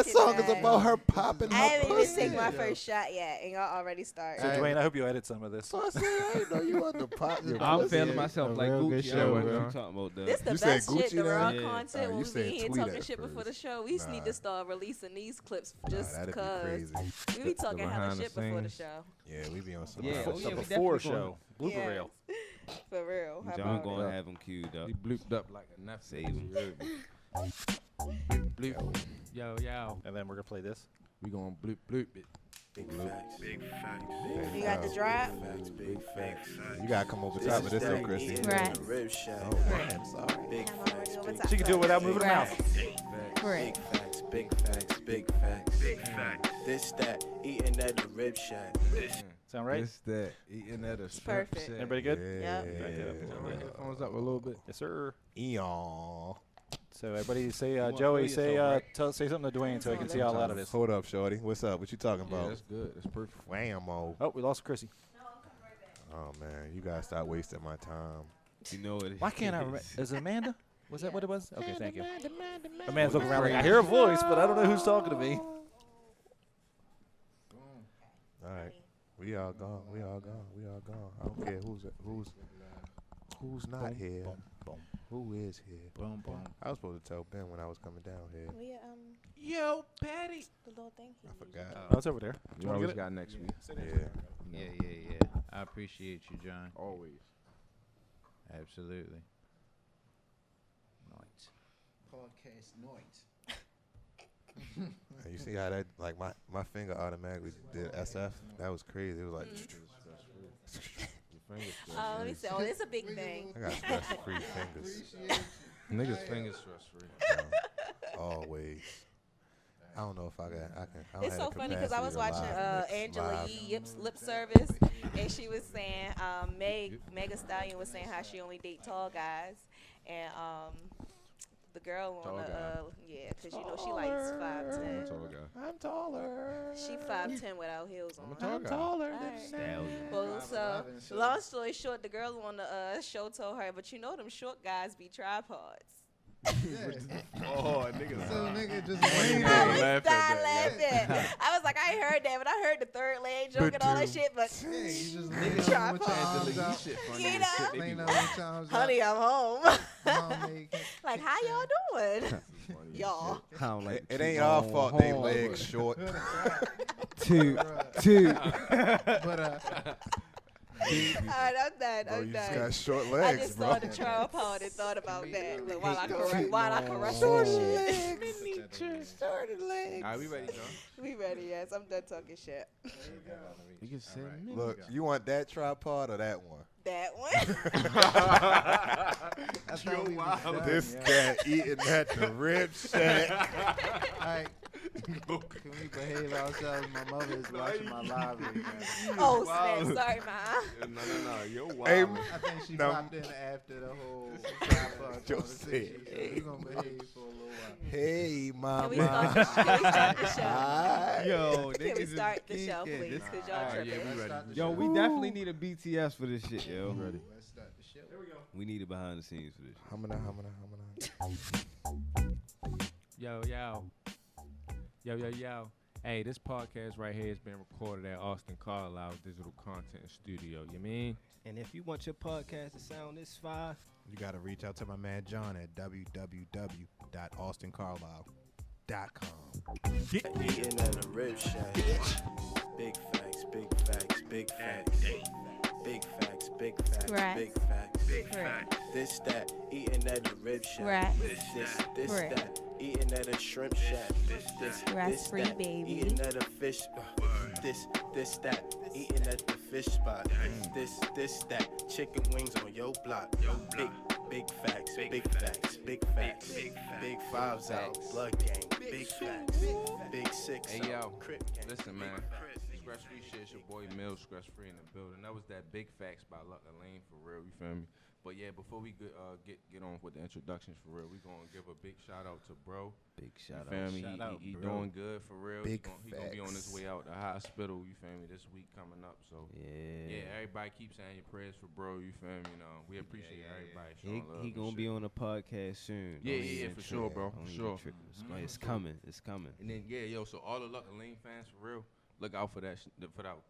That song is about her popping I her haven't even pussy. taken my first shot yet, and y'all already start. So, Dwayne, I hope you edit some of this. So I said, I didn't know you want to pop your I'm pussy. feeling myself like real good Gucci. I show, know what bro. I'm talking about, though. This the You said best Gucci shit, the raw now? Yeah. content Oh, when you we said be here tweet talking at shit before the first. show. We just need Nah. to start releasing these clips Nah, just that'd be because crazy. we be talking hella behind the shit before the scenes. show. Yeah, we be on some. Yeah, other oh, shit. yeah, we Before definitely show. Blooper Yes. reel. For real. How John about gonna it? have them queued up. He blooped up like a Netflix. Save him. Bloop. Yo, yo. And then we're going to play this. We gonna bloop bloop it. Big facts. Big facts. You got the drop? Big facts. You gotta come over top of this, though, Chrissy. Right. Rib shot. Oh, I'm sorry. Big I'm already facts. over Big top. She can do it without moving her Right. mouth. Right. facts. Big facts. Big facts. Big facts. This that eating at the rib shack. Sound right? This, that, eating at a strip perfect. shack. Everybody good? Yep. Turn my headphones up a little bit. Yes, sir. Eon. So everybody say, wanna Joey, play say yourself, right? say something to Dwayne so I can see how loud it is. Hold up, shorty. What's up? What you talking Yeah, about? that's good. That's perfect. Whammo. Oh, we lost Chrissy. Oh, man. You gotta stop wasting my time. You know it. Why can't I remember? Is it Amanda? Was that what it was? Okay, thank you. Amanda's looking around like, I hear a voice, but I don't know who's talking to me. All right. We all gone. We all gone. We all gone. I don't care who's not here. Boom, boom, Who is here? boom, boom. I was supposed to tell Ben when I was coming down here. We, Yo, Patty. the little thing. I forgot. Oh, it's over there. You wanna always get it? got next week. Yeah. Yeah. I appreciate you, John. Always. Absolutely. Podcast night. And you see how that, like, my finger automatically did SF? That was crazy. It was like, Let me say, it's a big thing. I got stress-free fingers. Niggas fingers stress free. Always. I don't know if I can. I It's don't so have the funny because I was capacity watching to live Angela live. Yee lip service, and she was saying Megan Stallion was saying how she only date tall guys, and the girl on Tall because you know she likes 5'10". Tall guy. I'm taller. She 5'10" without heels on. I'm a tall guy. taller Alright. Stallion. Well, so long story short, the girl on the show told her, but you know them short guys be tripods. Oh, nigga. So nigga just I winged was it. laugh dying at that, laughing. I was like, I ain't heard that, but I heard the third leg joke and all that shit. But Yeah, you just lean Nigga over tripod. with your arms Angela Yee out. shit funny You as know? shit. They be Lean over with your arms out. honey, I'm home. Mom made cake. Like, how y'all doing? funny as Y'all. shit. I don't like It to ain't keep our on fault they home. legs short. Two. But Alright, I'm done. Bro, I'm you just done. got short I legs, just bro. saw the tripod and thought about that. But while I correct Short that shit. legs. Short legs. All right, we ready, John? We ready, yes. I'm done talking shit. You can say me. Look, you want that tripod or that one? That one. I thought we was done. This cat eating at the rib shack. Alright. Can we behave ourselves? My mother is watching my live right now. Oh, snap. Sorry, Ma. No. You're wild. Hey, I think she No. popped in after the whole tripod Joe conversation. said. So we gonna behave for a little while. hey, mama. Can we start the show? Hi. Yo, Can we niggas is start the show, geeking. please? This- Because y'all Alright, tripping. yeah, we Let's ready. start the Yo, show. we definitely need a BTS for this shit, yo. Ready. Let's start the show. We need it behind the scenes for this shit. Humana. Yo. Hey, this podcast right here has been recorded at Austin Carlisle Digital Content Studio. You mean? And if you want your podcast to sound this fire, You got to reach out to my man John at www.austincarlisle.com. Eating at a rib shack. Big facts. Big facts. Big facts. Big facts. Big facts. Right. Big facts. Big Right. facts. This that eating at a rib shack. Right. This Right. that eating at a shrimp shack. This ScressFree, that baby. eating at a fish. This that eating at the fish spot. This that chicken wings on your block. Big facts. Big facts. Big facts. Big fives out. Blood gang. Big facts. Big six. Hey, yo. out. Crip gang. Listen, man. Big Crips. ScressFree shit, it's your boy Mills, ScressFree in the building. That was that Big Facts by Luck Lane for real, you feel me? But yeah, before we get on with the introductions for real, we gonna give a big shout out to bro. Big shout You feel out. me? Shout out, He bro. doing good for real. Big He gonna be on his facts. way out the hospital. You feel me? This week coming up. So yeah, everybody keep saying your prayers for bro. You feel me? You know, we appreciate everybody showing love. He and gonna shit. be on the podcast soon. Yeah, Don't yeah, even for trip. sure, bro. Don't For even sure. trip. It's coming. It's coming. And then yeah, so all the Alumni fans for real, look out for that.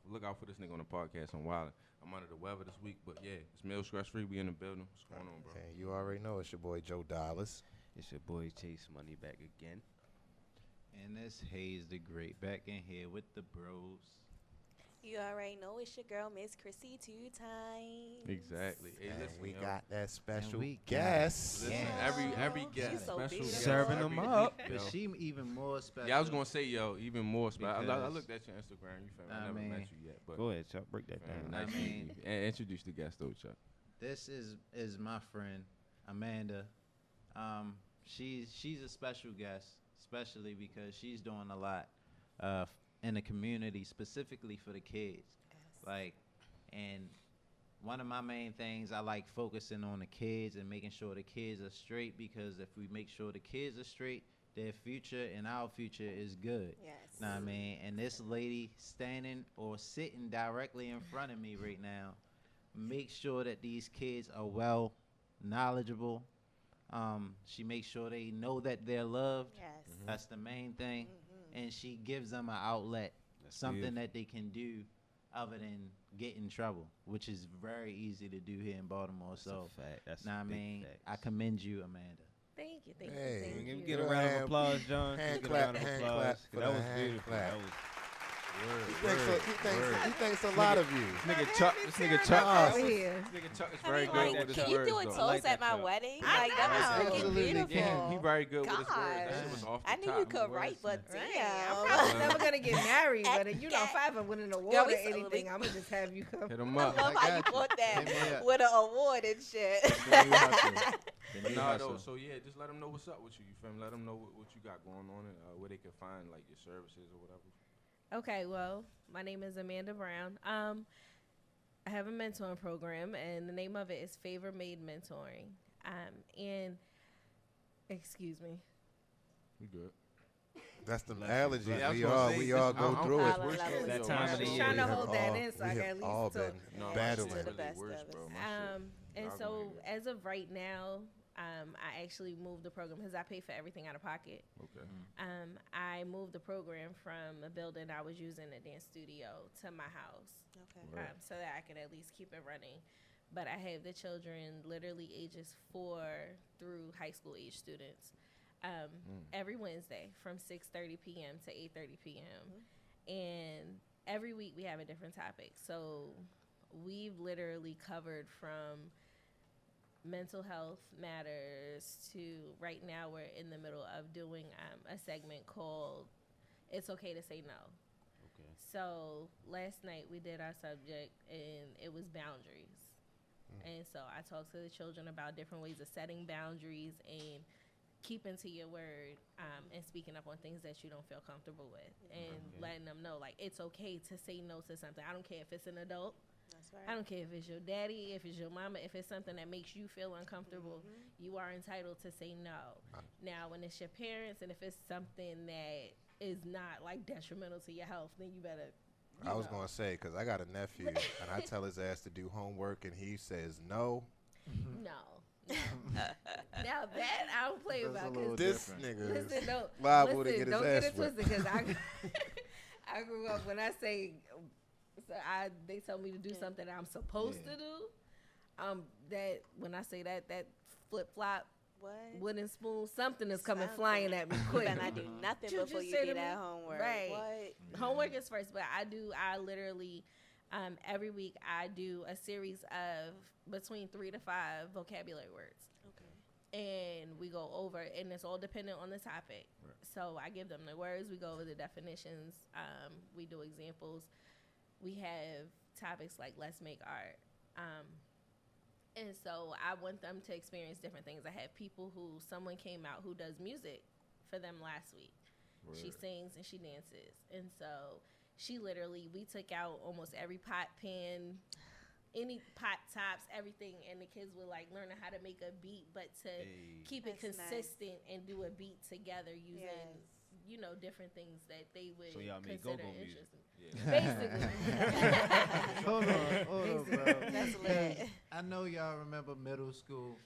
Look out for this nigga on the podcast on Wild. I'm under the weather this week, but yeah, it's Mills ScressFree. We in the building. What's going on, bro? And you already know it's your boy Joe Dollars. It's your boy Chase Money back again. And this Hayes the Great back in here with the bros. You already know it's your girl, Miss Chrissy, 2 times. Exactly. Hey, And listen, we yo. got that special we got- guest. Listen, Yeah. every She's guest, so special beautiful. guest Serving every 'em up. week, But yo. she even more special. Yeah, I was gonna say, yo, even more special. I Because- looked at your Instagram. You feel me? I I never mean- met you yet, but Go ahead, Chuck. Break that fam, down. nice I meeting mean- you. And introduce the guest though, Chuck. This is my friend Amanda. She's a special guest, especially because she's doing a lot in the community, specifically for the kids. Like, and one of my main things, I like focusing on the kids and making sure the kids are straight, because if we make sure the kids are straight, their future and our future is good. Yes. Know what I mean? And this lady standing or sitting directly in front of me right now makes sure that these kids are well knowledgeable. She makes sure they know that they're loved. Yes. That's the main thing. Mhm. And she gives them an outlet, That's something beautiful. that they can do other than get in trouble, which is very easy to do here in Baltimore. That's So, a fact. That's know what I big mean? facts. I commend you, Amanda. Thank you. Thank Hey. you. Thank Can you. we get a round of applause, John? Can we Hand get a clap, round of hand applause? clap for That the was hand beautiful. clap. That was He thinks a lot of you. Nigga Chuck, this nigga Chuck, over this nigga Chuck is I very mean, good like, with can his you words do a though. toast like at that, my Chuck. wedding? I Like, that was know. freaking Absolutely beautiful. Yeah, he very good with his words. That God. shit was off the I knew top. you could Them write, words. but Right. damn. I'm probably never gonna get married, but you know, Okay. if I ever win an award Yeah, or we so- anything, I'm gonna just have you come. Hit him I up. love how you got you. bought Hit me that up. with an award and shit. Then you hustle. Then But you nah, hustle. though, so yeah, just let them know what's up with you. You feel me? Let them know what you got going on and where they can find like your services or whatever. Okay, well, my name is Amanda Brown. I have a mentoring program, and the name of it is FavorMADE Mentoring. And excuse me. We good. That's the allergies. Yeah, I was we gonna all say, we this all is- go I'm- through I'm- it. We're That still- time I'm of the just year. trying to We have hold that all- in so I we can have at least all talk. been No, my battling. shit The really best worse, of us. bro. My shit. And Y'all so gonna hear as of right now, I actually moved the program because I pay for everything out of pocket. Okay. I moved the program from a building I was using a dance studio to my house. Okay. So that I could at least keep it running. But I have the children literally ages 4 through high school age students every Wednesday from 6:30 p.m. to 8:30 p.m. And every week we have a different topic. So we've literally covered from mental health matters to right now we're in the middle of doing a segment called It's Okay to Say No. Okay. So last night we did our subject and it was boundaries. And so I talked to the children about different ways of setting boundaries and keeping to your word and speaking up on things that you don't feel comfortable with and letting them know like it's okay to say no to something. I don't care if it's an adult. That's right. I don't care if it's your daddy, if it's your mama, if it's something that makes you feel uncomfortable, you are entitled to say no. Now, when it's your parents and if it's something that is not like detrimental to your health, then you better. I was gonna say because I got a nephew and I tell his ass to do homework and he says no. No. Now that I don't play That's a about little because This nigga is listen, don't liable to listen, get his don't ass get it whipped. twisted because I grew up when I say so they tell me to do something that I'm supposed to do. That when I say that flip flop What? wooden spoon, something is coming Something. flying at me You quick. better not do nothing You before just you say do to that me, homework. right. What? Homework is first, but I literally every week I do a series of between 3 to 5 vocabulary words. And we go over, and it's all dependent on the topic. Right. So I give them the words, we go over the definitions, we do examples. We have topics like let's make art. And so I want them to experience different things. I have people someone came out who does music for them last week. Word. She sings and she dances. And so she literally, we took out almost every pot, pan, any pot tops, everything, and the kids would like learn how to make a beat, but to keep it That's nice. consistent and do a beat together using Yes. you know, different things that they would So y'all make consider go-go music. interesting. Basically. Hold on, bro. That's lit. I know y'all remember middle school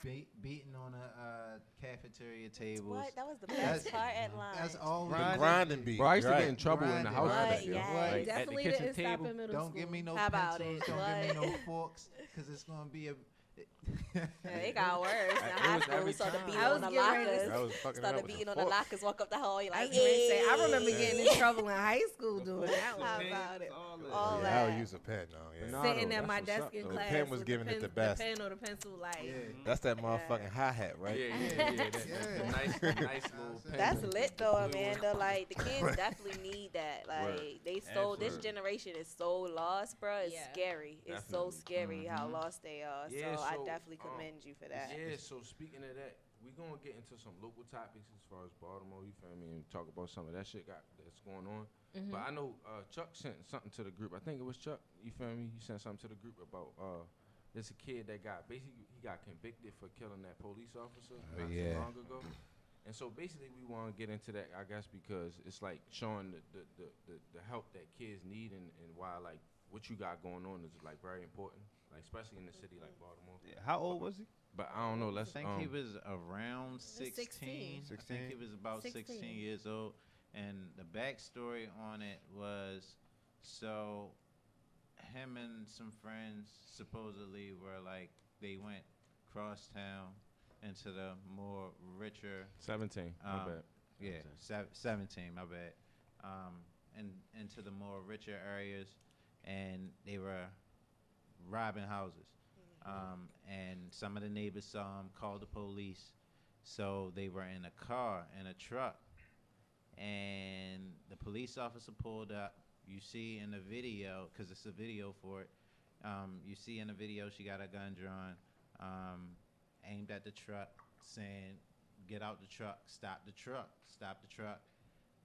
beating on a cafeteria tables. What? That was the best part at lunch. That's all. The grinding beat. Bro, I used to Right. get in trouble in the house. What? for that, yo. Yes. Like, at the Definitely kitchen didn't stop table. in middle Don't school. give me no How about pencils. it? Don't give me What? no forks, because it's gonna be a. Yeah, it got worse. In It high was school, we every started time. beating I on was the getting ready to lockers. That was fucking it up Started with beating the on the fork. lockers, walk up the hall, you're I like, was going to say, I "Hey." remember getting in trouble in high school doing that How one. about it? All All Yeah, I that. would use a pen now. Yeah. Nah, Sitting though, at my that's desk what's in up, though. class. The pen was with giving it the best. The pen or the pencil, like. That's that motherfucking hi hat, right? Yeah. Yeah. Nice little pen. That's lit though, Amanda. Like the kids definitely need that. Like Word. they so this Absolutely. generation is so lost, bro. It's Yeah. scary. It's so Definitely. scary how lost they are. Yeah, so I so, definitely commend you for that. Yeah, so speaking of that, we gonna get into some local topics as far as Baltimore, you feel me, and talk about some of that shit that's going on. But I know Chuck sent something to the group. I think it was Chuck, you feel me? He sent something to the group about there's a kid that got basically he got convicted for killing that police officer not too yeah. long ago. And so basically we want to get into that, I guess, because it's like showing the help that kids need and why like what you got going on is like very important, like especially in the city like Baltimore. Yeah, how old was he? But I don't know. I Let's think he was around 16. 16. I think he was about 16 years old. And the backstory on it was, so him and some friends supposedly were like, they went cross town into the more richer 17. My bad. yeah, 17, my bad. And into the more richer areas, and they were robbing houses. And some of the neighbors saw him, called the police. So they were in a car, in a truck, and the police officer pulled up. You see in the video, because it's a video for it, you see in the video she got a gun drawn, aimed at the truck, saying, "Get out the truck, stop the truck, stop the truck."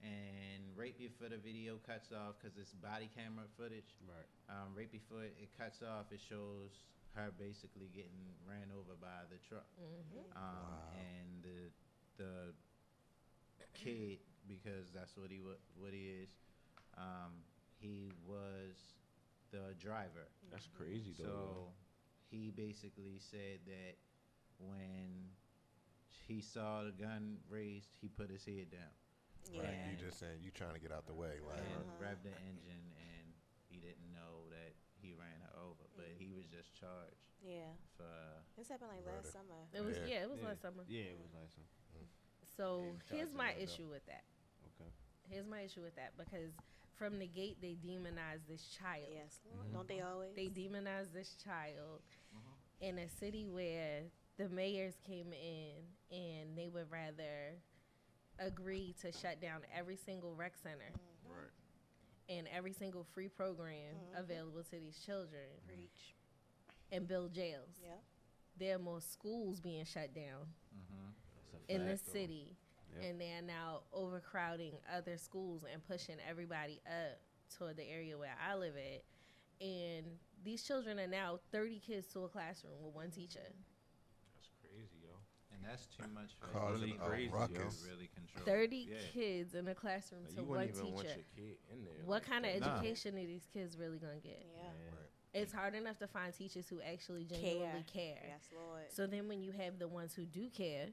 And right before the video cuts off, because it's body camera footage, right before it cuts off, it shows her basically getting ran over by the truck. And the kid, because that's what he is, he was the driver. That's crazy though. So he basically said that when he saw the gun raised, he put his head down. Yeah. Right. You just saying you trying to get out the way, like. And revved the engine, and he didn't know that he ran her over, but he was just charged Yeah. for. This happened like last summer. It was Yeah. it was last summer. Yeah, it was nice. So Yeah, here's charged my him right issue with that. Okay. Here's my issue with that because from the gate they demonize this child. Yes. Don't they always? They demonize this child in a city where the mayors came in and they would rather agree to shut down every single rec center Right. and every single free program available to these children Preach. and build jails. Yeah. There are more schools being shut down in this city, and they are now overcrowding other schools and pushing everybody up toward the area where I live at. And these children are now 30 kids to a classroom with one teacher. That's crazy, yo. And that's too much for Causing really a crazy, ruckus. really control. 30 Yeah. kids in a classroom Like, to you one wouldn't even want teacher. your kid in there. What like kind of that. Nah. education are these kids really going to get? Yeah. It's hard enough to find teachers who actually genuinely care. Yes, Lord. So then when you have the ones who do care,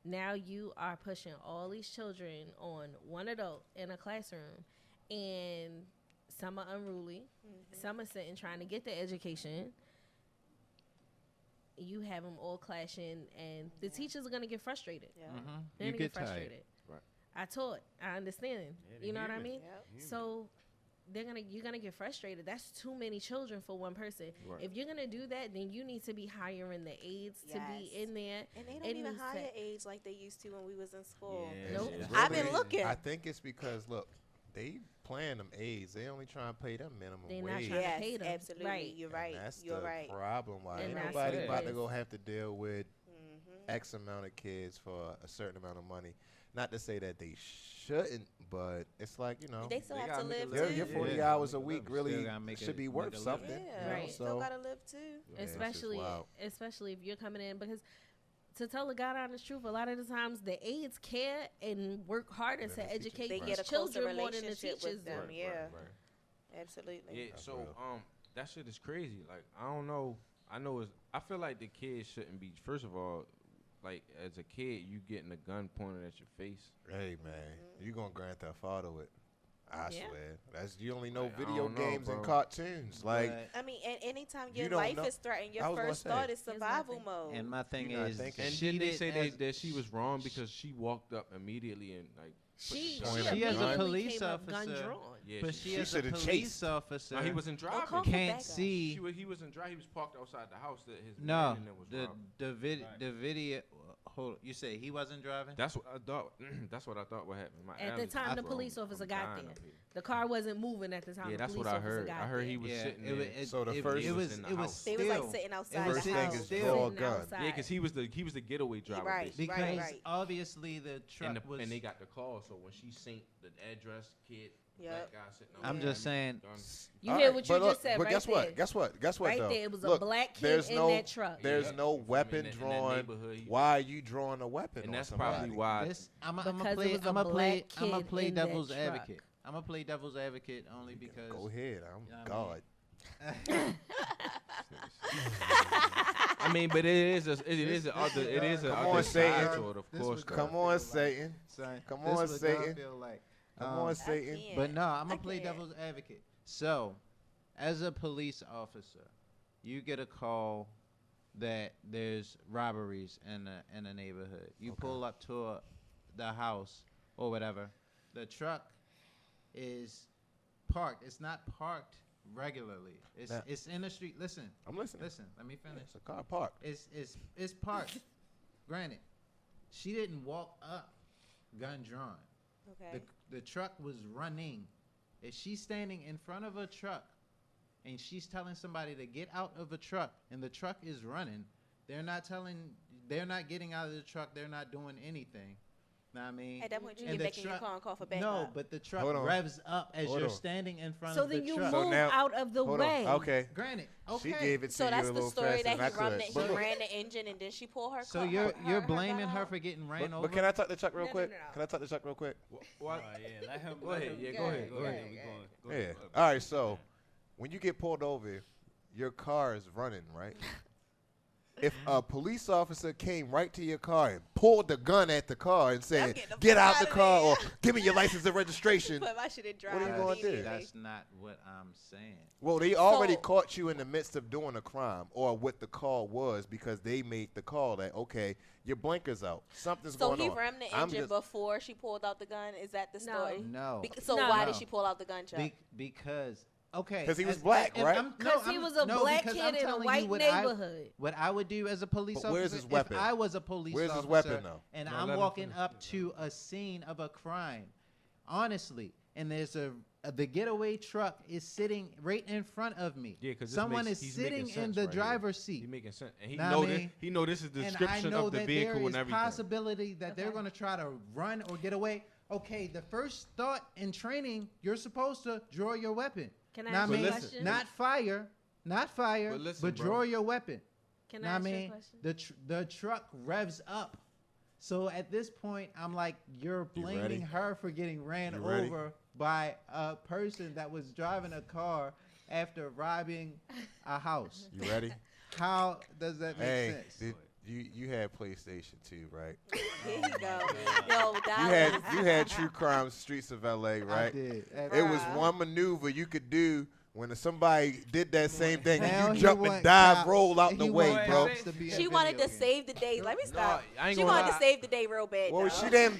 now you are pushing all these children on one adult in a classroom, and some are unruly, some are sitting trying to get the education. You have them all clashing, and the teachers are going to get frustrated. Yeah. They're You gonna get frustrated. tired. Right. I taught. I understand. Yeah, they You know what I human. mean? Yep. So you're gonna get frustrated. That's too many children for one person. Right. If you're gonna do that, then you need to be hiring the aides to be Yes. in there. And they don't It even needs hire to- aides like they used to when we was in school. Yeah, Nope. it's I've been Really, looking. I think it's because look, they playing them aides. They only trying to pay them minimum They not wage. trying to Yes, pay them. absolutely. Right. You're And right. that's You're the right. problem. Why And ain't that's nobody what it about to is. go have to deal with Mm-hmm. X amount of kids for a certain amount of money. not to say that they shouldn't, but it's like, they still have to gotta make a live living. too. your 40 Yeah. hours a week Still really gotta make should a- be make worth a something. living. Yeah, You know, Right. so still gotta live too. yeah, it's just wild. especially if you're coming in, because to tell the God honest truth, a lot of the times the aides care and work harder Than to the teachers. educate They these get a closer children more than the relationship teachers with do. them. Yeah, Right. absolutely. Yeah, That's so real. that shit is crazy. Like, I don't know. I feel like the kids shouldn't be. First of all, like as a kid, you getting a gun pointed at your face. Hey man, you gonna Grand Theft Auto it? I Yeah. swear. That's you only know Like, I video don't know, games and bro. cartoons. Like But- I mean, and anytime You your don't life know- is threatened, I your was gonna first say. thought is Here's survival nothing. mode. And my thing You're not is, thinking. And she then they did say as- that she was wrong because she walked up immediately and like. She Point she at She as a gun. immediately police came up gun officer- drawn. Yeah, but she she as a shoulda police chased. officer No, he wasn't call driving. for can't backup. see. He wasn't driving. He was parked outside the house that his No, man was the robbing. the video. Hold. You say he wasn't driving? That's what I thought. That's what I thought would happen. My At the allergies time, the were police on- officer I'm got dying there. up here. The car wasn't moving at the time. Yeah, the that's police what I officer heard. got I heard he there. was sitting it, there. it, So the it, first it was was in the it was house. They still was like sitting outside it was First the thing house. is still- draw a Sitting gun. outside. Yeah, because he was the getaway driver. Right. basically. because right. obviously the truck was. And they got the call. So when she synced the address, kid, Yep. black guy sitting. I'm on just the saying. gun. You All hear right, what you but just look, said but right guess there. what? Guess what? Right though? there, it was a Look, black kid there's in no, that truck. There's Yeah. no weapon In that drawn. neighborhood, he- Why are you drawing a weapon And on that's somebody? probably why. This, I'm Because gonna it play. was a I'm gonna play. black I'm gonna kid play in that devil's truck. advocate. I'm gonna play devil's advocate only because. Go ahead. I'm Yeah, I mean- God. I mean, but it is a Come on, other Satan. side to it, of This course. was though. Come on, Satan. Son, Come this on, what Satan. God feel like. Come on, I Satan. can't. But no, I'm I gonna play can't. devil's advocate. So, as a police officer, you get a call that there's robberies in a neighborhood. You pull up to the house or whatever. The truck is parked. It's not parked regularly. Nah. It's in the street. Listen, I'm listening. let me finish. It's a car parked. It's parked. Granted, she didn't walk up gun drawn. Okay. The truck was running. If she's standing in front of a truck and she's telling somebody to get out of a truck and the truck is running, they're not getting out of the truck, they're not doing anything. Know what I mean? At that point, you And get the back in your truck- car and call for backup. No, but the truck Hold on. revs up as Hold you're on. standing in front So of the then you truck. So move now- out of the Hold way. on. Okay. Granted, She okay. gave it to So you that's a the little story faster that than I he ran could. the, he But- ran the engine and then she pulled her So car. you're gun blaming her out. for getting ran over. But can I talk to Chuck real No, no, quick? no, no. Can I talk to Chuck real quick? What? Yeah, let him. Go ahead. Yeah, go ahead. Go ahead. Yeah. All right. So when you get pulled over, your car is running, right? If a police officer came right to your car and pulled the gun at the car and said, getting the "Get fuck out the outta car," there. or "Give me your license and registration," Put my shit in drive. What are you gonna do? immediately. That's not what I'm saying. well, they already So- caught you in the midst of doing a crime, or what the call was, because they made the call that okay, your blinkers out, something's So going he on. rammed the I'm engine just- before she pulled out the gun. Is that the No. story? No. So No. why No. did she pull out the gun, Chuck? Because okay, 'Cause he was as- black, if right? I'm- no, Because he I'm- was a no, black because kid I'm in a telling you white what neighborhood. what I would do as a police But officer, where's his weapon? if I was a police Where's his officer weapon, though? and No, I'm let him walking finish. up to a scene of a crime, honestly, and there's the getaway truck is sitting right in front of me. Yeah, because someone is sitting in the driver's He seat. making sense, and he Nah, know I this. mean- He know this is the And I description know of the that vehicle there is and everything. possibility that they're Okay. going to try to run or get away. Okay, the first thought in training, you're supposed to draw your weapon. Can I Know ask what you a listen, question? Not fire, But listen, but bro. draw your weapon. Can Know I what ask you a mean? question? The truck revs up. So at this point, I'm like, you're You blaming ready? her for getting ran You ready? over by a person that was driving a car after robbing a house. You ready? How does that make Hey, sense? you had PlayStation 2, right? Here you go. Yo, You that had True Crime Streets of LA, I right? did. It was one maneuver you could do when somebody did that same thing, Now and he you jump and want dive, cops- roll out the he way, want bro. cops to be in she wanted to video games. save the day. Let me stop. I ain't She gonna wanted to lie. save the day real bad. Well, though.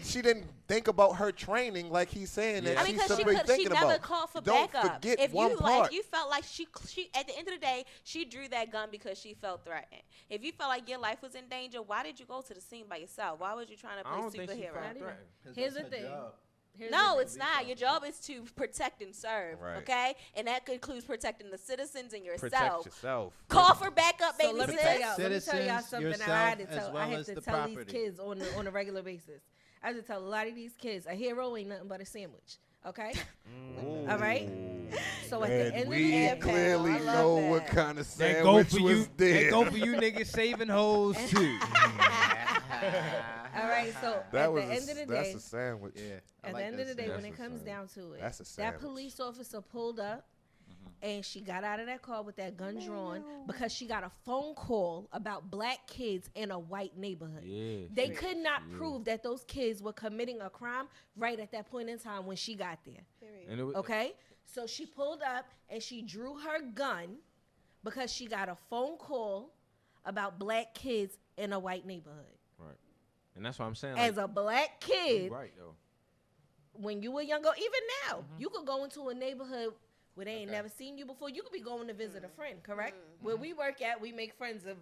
she didn't think about her training like he's saying that I mean, she's because supposed to be she thinking never about. called for Don't backup. forget If one you part. if you felt like she at the end of the day, she drew that gun because she felt threatened. If you felt like your life was in danger, why did you go to the scene by yourself? Why was you trying to I play don't think she superhero? felt threatened. Here's the That's her thing. job. Here's No, the it's not. Your job is to protect and serve, Right. okay? And that includes protecting the citizens and Protect yourself. yourself. Call for backup, So baby let me sis. tell y'all. Let me tell y'all Citizens, something that I yourself, had to as tell. well I have as to the tell these property. kids on a regular basis. I just tell a lot of these kids, a hero ain't nothing but a sandwich. Okay? All right? So at the end of the we day, clearly I love know that. what kind of They go sandwich for was you. there. They go for you niggas saving hoes too. all right, so That at was the end of the that's day, a sandwich. Yeah. I at like the end that of the day, when sandwich. it comes down to it, That's a that sandwich. police officer pulled up and she got out of that car with that gun drawn because she got a phone call about black kids in a white neighborhood. Yeah. They could not prove that those kids were committing a crime right at that point in time when she got there. And it was, Okay? So she pulled up and she drew her gun because she got a phone call about black kids in a white neighborhood. right. And that's what I'm saying. Like, As a black kid, you right though. when you were younger, even now, you could go into a neighborhood where they ain't never seen you before. You could be going to visit a friend, correct? Where we work at, we make friends of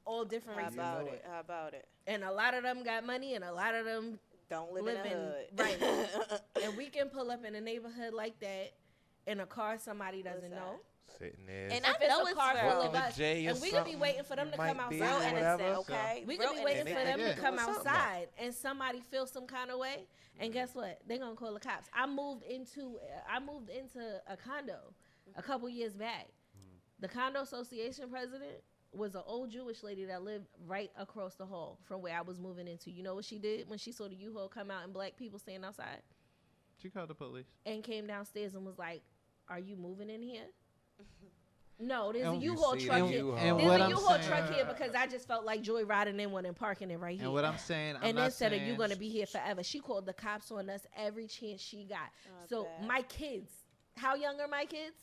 all different How races. about it? How about it? And a lot of them got money and a lot of them Don't live live in in, the hood. right. And we can pull up in a neighborhood like that in a car somebody doesn't know. Sitting there. And If I it's know a it's car real full of us, J or and we could be something waiting for them to might come be real or outside. innocent, whatever. okay? We Real could be waiting for innocent. them to come Doing something. outside and somebody feel some kind of way. And guess what? They're going to call the cops. I moved into a condo a couple years back. The condo association president was an old Jewish lady that lived right across the hall from where I was moving into. You know what she did when she saw the U-Haul come out and black people standing outside? She called the police. And came downstairs and was like, "Are you moving in here?" No, there's a And U-Haul see truck the here. U-Haul. And There's what a I'm U-Haul saying- truck here because I just felt like joy riding in one and parking it right here. And what I'm saying, I'm And not instead of you saying- going to be here forever, she called the cops on us every chance she got. Oh, So bad. my kids, how young are my kids?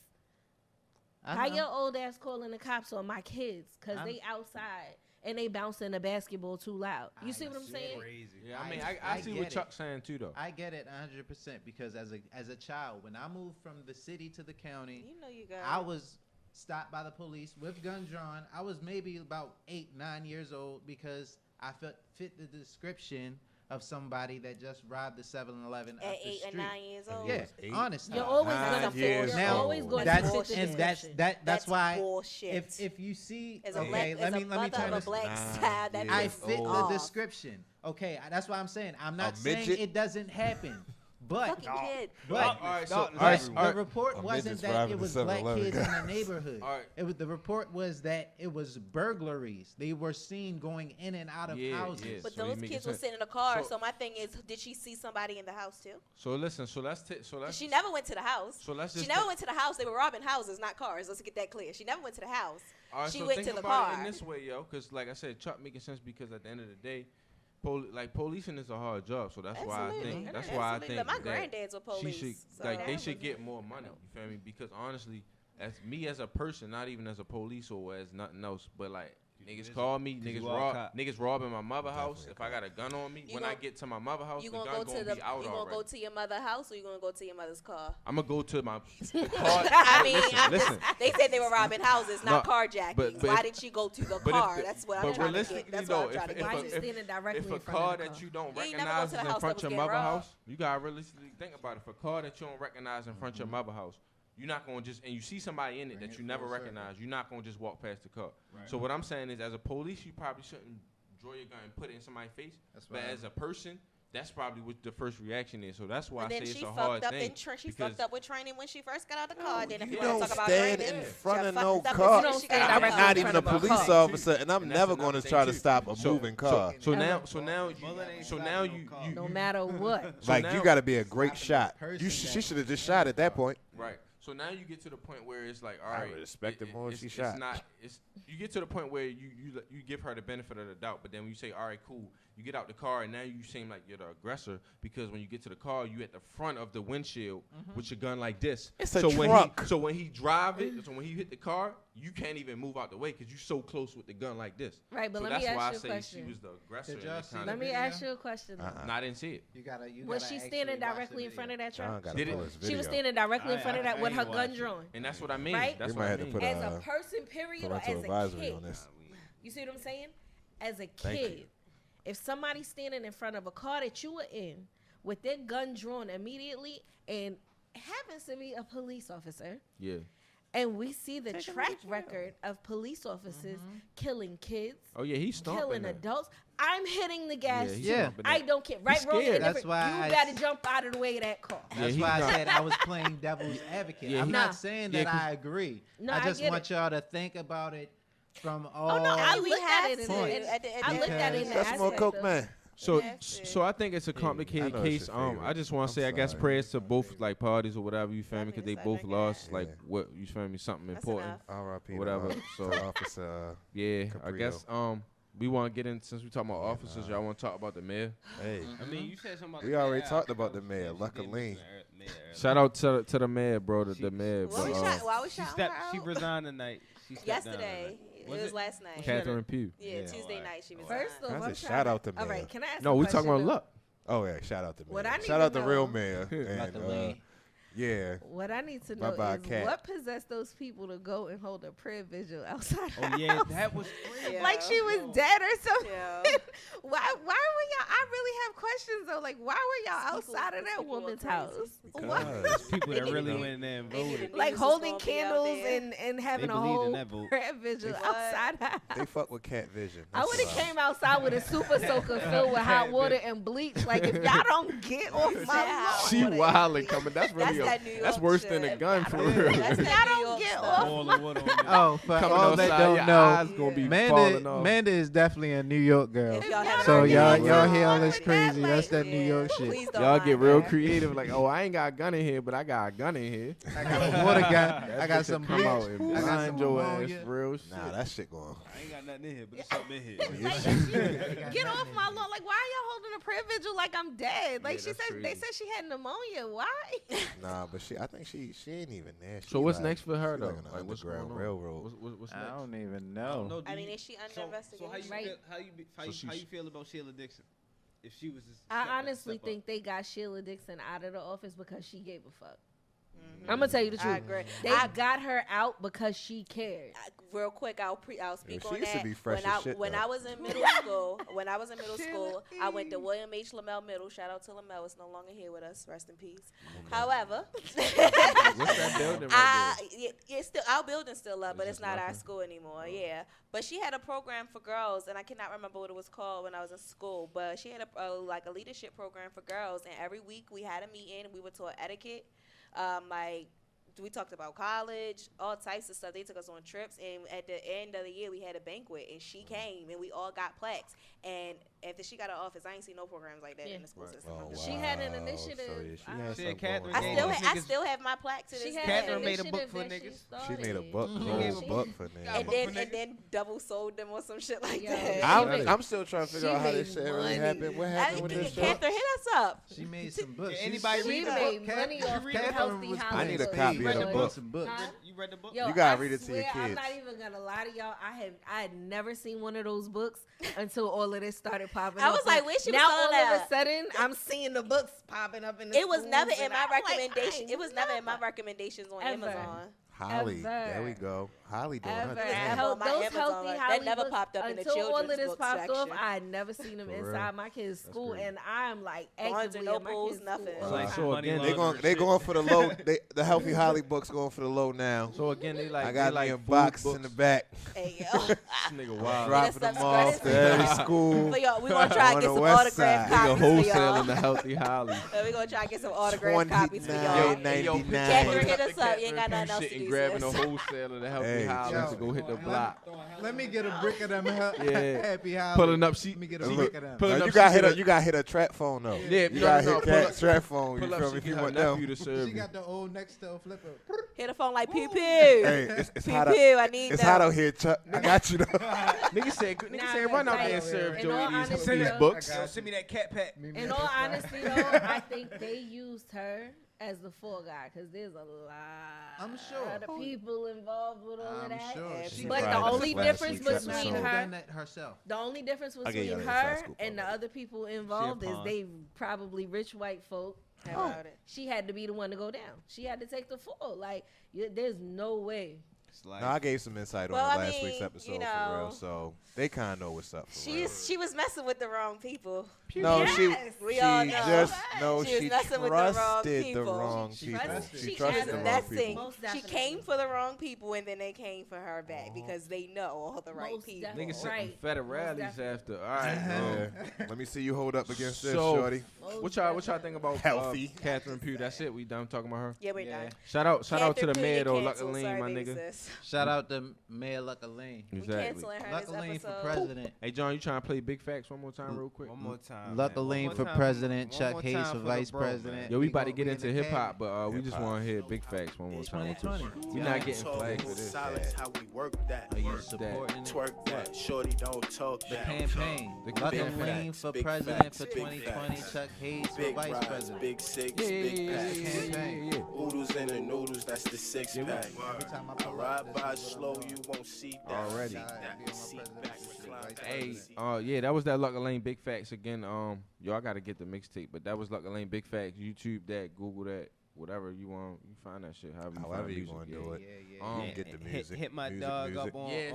I How know. your old ass calling the cops on my kids because I'm- they outside and they bouncing the basketball too loud? You see what I'm saying? Yeah, I mean, I see get what it. Chuck's saying too, though. I get it 100% because as a child, when I moved from the city to the county, You know you got I was stopped by the police with gun drawn. I was maybe about 8-9 years old because I fit the description of somebody that just robbed the 7-Eleven at up the 8 street. and 9 years old. Yeah, Eight. honestly. You're always 9 going to years you're Now, always going to that's fit the and description. that's why bullshit. if you see as a okay, black, let as me a let me mother turn of a this. black 9 child, that years I is fit off. the description. Okay, that's why I'm saying I'm not A saying midget? it doesn't happen, but Fucking kid. but all right, so but all right, the report A wasn't midget's that driving it the was black 7-Eleven, kids in the guys. neighborhood. All right. It was the report was that it was burglaries. They were seen going in and out of Yeah, houses. yeah. But So you those make kids it were sense. sitting in the car. So- So my thing is, did she see somebody in the house too? So listen, so let's She never went to the house. So let's She just never think- went to the house. They were robbing houses, not cars. Let's get that clear. She never went to the house. All right, She so went think to the about it car. in this way, yo, because like I said, Chuck making sense because at the end of the day, policing is a hard job. So that's why I Absolutely. think that's Absolutely. why I think Like, my that granddad's were she police. should so like they that should was- get more money. You feel me? Because honestly, as me as a person, not even as a police or as nothing else, but like. Niggas call me, niggas robbing my mother house. Definitely If I got a gun on me, You when gonna- I get to my mother house, You the gonna gun go to gonna the? be out You gonna already. go to your mother's house, or you gonna go to your mother's car? I'm gonna go to my car. I mean, listen. they said they were robbing houses, not No, carjacking. but Why if- did she go to the but if car? the- That's what I'm but trying to realistically get. That's though, what I'm trying to if get. Why a- are you standing directly If a in front car of the that car? you don't Yeah, you never go recognize to is the in house front that of was your getting mother robbed. house, you gotta realistically think about it. If a car that you don't recognize in front of your mother house, you're not gonna just and you see somebody in it that you never recognize, you're not gonna just walk past the car. So what I'm saying is, as a police, you probably shouldn't draw your gun and put it in somebody's face. That's But right. as a person, that's probably what the first reaction is. So that's why And I then say it's she a hard fucked up thing. she because fucked up with training when she first got out the car. Then if You you want don't to talk about stand training, in she front of fucked no up as car. soon as she got stand out I'm the directly car. not in even front a of a police car. officer, and I'm And that's never another going to thing, try to too. stop a moving car. So now Ever. you No matter what. so Like, now- you got to be a great Slapping shot. the person She that- should have just shot at that point. Right. So now you get to the point where it's like, all I right, would respect it more if she shot. It's not. It's you get to the point where you give her the benefit of the doubt, but then when you say, all right, cool, you get out the car and now you seem like you're the aggressor because when you get to the car, you at the front of the windshield with your gun like this. It's a so truck. When he drive it, so when he hit the car, you can't even move out the way because you're so close with the gun like this. Right, but so let that's me why I ask you a say question. she was the aggressor. Did y'all see kind Let of, me video? ask you a question. Uh-uh. no, I didn't see it. You gotta Was she standing directly in front of that John truck? got to Did it- pull his She video. was standing directly in front of that with her gun drawn. And that's what I mean. Right? That's We what might I have to mean. put As a a person, period, or parental as a advisory kid. on this. You see what I'm saying? As a Thank you. kid, if somebody's standing in front of a car that you were in with their gun drawn immediately and happens to be a police officer, Yeah. And we see the track record of police officers killing kids, Oh yeah, he's stomping killing that. adults. I'm hitting the gas. he's Yeah. stomping I that. don't care. Right, wrong, scared. indifferent. That's why You got to jump out of the way of that car. That's he's why I not- said I was playing devil's advocate. Yeah, I'm he- not Nah. saying Yeah, that 'cause- I agree. No, I I just get want it. y'all to think about it from all. Oh no, I We looked at have it. to. And I looked at it in the That's more aspect coke, of- man. So, have to. so I think it's a I complicated know it's case. your I favorite. just want I'm to say, I guess sorry. prayers to both like parties or whatever. You feel me? Because they both Definitely lost suck like Yeah. what you feel me, something That's important. enough. R.I.P. Whatever, to, so- Officer. Yeah, I Caprio. guess we want to get in since we talking about officers. Y'all want to talk about the mayor? Hey, I mean, you said something about we the already mayor. talked about the mayor. Yeah, she Luckily. did mention the mayor earlier. Shout out to the mayor, bro. The mayor, Why we but, shot? Why we She shouting stepped. her She out? resigned tonight. She stepped down Yesterday. tonight. It Was was it? last night. Catherine Pugh. Yeah, Yeah. Tuesday Alright. night she was. First off, I I'm said trying shout to- out to All right, Mayor. can I ask No, a we talking about question, though? luck. Oh yeah, shout out to What mayor. I need Shout to out the real know- mayor. And Luckily. yeah, What I need to Bye know bye, is cat. what possessed those people to go and hold a prayer vigil outside her Oh yeah, house? that was crazy. Yeah. Like she was dead or something. Yeah. Why were y'all? I really have questions though. Like why were y'all outside of that People are woman's crazy. house? Because- because People that They really need- went in there and they need voted. to- Like Niggas holding was gonna be out candles there. and having a believed in whole that vote. prayer vigil What? outside her house. they fuck with cat vision. I That's would have why. came outside with a super soaker filled with hot water and bleach. Like if y'all don't get off my lawn, She wilding coming. That's really that New that's York worse than a shit. gun for Yeah. real. That's y'all that New don't York get stuff. off All my the wood on you. Oh, for Coming all that outside, don't your know, eyes gonna be falling off. Manda is definitely a New York girl. If y'all haven't So heard y'all that, y'all please hear all don't this mind crazy. that, That's like, that New York shit. Please don't Y'all mind get real her. creative. Like, oh, I ain't got a gun in here, but I got a gun in here. I got a water gun. That I got bitch some will come bleach. out and I got blind some your ass, ammonia. real shit. Nah, that shit going. I ain't got nothing in here, but it's something in here. Like, get off my lawn. Like, why are y'all holding a prayer vigil like I'm dead? Like, Yeah, she that's said, they crazy. said she had pneumonia. Why? Nah, but I think she ain't even there. So She what's like- next for her she though? like an Like, what's going underground on? railroad. What's I next? don't even I don't know. know. I mean, is she under So how you investigation? Right. feel? How you So how she's- you feel about Sheila Dixon? If she was, just I step- honestly step up. think they got Sheila Dixon out of the office because she gave a fuck. I'm gonna tell you the truth. I agree. They got her out because she cared. Real quick, I'll speak she on used to that. be fresh when as shit, when though. I was in middle school, I went to William H. Lamel Middle. Shout out to Lamel. It's no longer here with us. Rest in peace. However, What's that building right there? it's still our building's still up, but It's it's not our nothing? school anymore. Yeah, but she had a program for girls, and I cannot remember what it was called when I was in school. But she had a leadership program for girls, and every week we had a meeting. We were taught etiquette, like. We talked about college, all types of stuff. They took us on trips, and at the end of the year, we had a banquet, and she came, and we all got plaques. And after she got her office, I ain't seen no programs like that Yeah. in the school Right. system. Oh, She had an wow. initiative. So, yeah, she I- had Said something Catherine going gave on. us I niggas- still have my plaque to She this had day. Catherine an made a book initiative for that niggas. She made a started. buck, Mhm. whole Gave a buck book. for Got that. a And book then for and then double sold them or some shit like Yeah. that. I'm still trying to figure She out how made this shit really money. happened. What happened with this shit? Catherine, hit us up. She made some books. Did anybody She read the made book? money off the Catherine healthy was Hollywood. I need a playing copy spades. of the Read book. some books. Huh? You read the book? Yo, You gotta I read it to your swear, I'm kids. not even gonna lie to y'all. I had never seen one of those books until all of this started popping I up. was like, where she was now selling all of a that? sudden, I'm seeing the books popping up in the It was never schools, in and my I'm like, recommendation. I It was never in my never- recommendations on Ever. Amazon. Holly, there Ever. we go. Holly doing Ever. her Ever. thing. on my Those Amazon, healthy like, Holly that never books, popped up in the until all of children's this book popped off, section. I had never seen them For real. inside my kid's school, crazy. and I'm like Barnes actively and in my Nobles, kid's nothing. school. It's Like, like so money again, They laundering going shit. for the low. The healthy Holly books going for the low now. So again, they like I got they like me a food box books. in the back. Hey, yo. This nigga wild. Dropping Get us them off some to every school. For y'all, we gonna try On to get the some west autographed side. Nigga copies for wholesale y'all. in the healthy Holly. We gonna try to get some autographed copies for y'all. $29.99. Catherine, hit us up. You ain't got nothing else to Shit do. and grabbing a sis. wholesale in the healthy Hey, Holly yo. to go hit the block. Let me get a brick of them Yeah. happy house. Pulling up, she Let me get a Look, brick of them. pulling up, you she got get hit. You got hit a trap phone though. Yeah, You no, got no, hit pull cat up- trap phone. You Pull feel up, me? she If you get her want nephew them. to serve She you. got the old Nextel flipper. Hit a phone like pew pew. Hey, it's Pew hot out. pew. I need It's them. hot out here, Chuck. I got you though. Nigga said, run out there and serve in all Joey these honesty, these though, books. I got Send me that cat pack. In all honesty, though, I think they used her as the fall guy because there's a lot I'm sure. of people involved with all of I'm that. sure. She But the Right, only that's difference last week's between episode. her, done that herself. the only difference I'll get between y'all the inside her scoop and the on it. other people involved is pawn. they probably rich white folk. How about it? She had to be the one to go down. She had to take the fall. Like, there's no way facts. Like, No, I gave some insight Well, on I last week's mean, episode you for know, real, so they kind of know what's up for real. She was messing with the wrong people. No, Yes, we she all know. just She was messing with the wrong trusted people. the wrong She people. trusted- She she trusted was the wrong messing. people. Most She definitely. came for the wrong people, and then they came for her back because they know all the right Most people. definitely. Niggas sent Right. federales Most after. All right. Yeah. Let me see you hold up against this, So, shorty. what y'all think about Healthy. Catherine Pugh? That's it. We done talking about her. Yeah, we're done. Shout out to Catherine the Pugh, mayor you though, canceled. Luckily, Sorry, my baby nigga. sis. Shout out to Mayor Luckily. We Exactly. canceling her this Luckily for episode. president. Hey John, you trying to play Big Facts one more time, real quick? one more time. Luckily man. One for more time president. one Chuck more Hayes time for the vice bro, man. president. Yo, we about to gonna get be in into the hip hop, cabinet. but we just Hip-hop. want to hear Big Facts one more time. 2020. We not getting Talk flagged in for this. silence, how we work that. Are you Work supporting it? Twerk that. Shorty don't talk The that. campaign. The Luckily campaign. for Big president facts, for big 2020. facts. Chuck Hayes for Big vice rise, president. big six, Yeah, big yeah, packs. yeah, yeah, yeah. Oodles in the noodles, that's the six pack. Every time I I pull up, ride this by is what slow, I'm you doing. won't see that. Already. See Be on that. my Seat president back, shit, recline vice back, Hey, seat. yeah, that was that Luck Lane Big Facts again. Yo, I gotta get the mixtape, but that was Luck Lane Big Facts. YouTube that, Google that, whatever you want. You find that shit. However However you you find want to music, do yeah. it. Yeah. Get the Hit- music. Hit my music, dog music. up on, Yeah,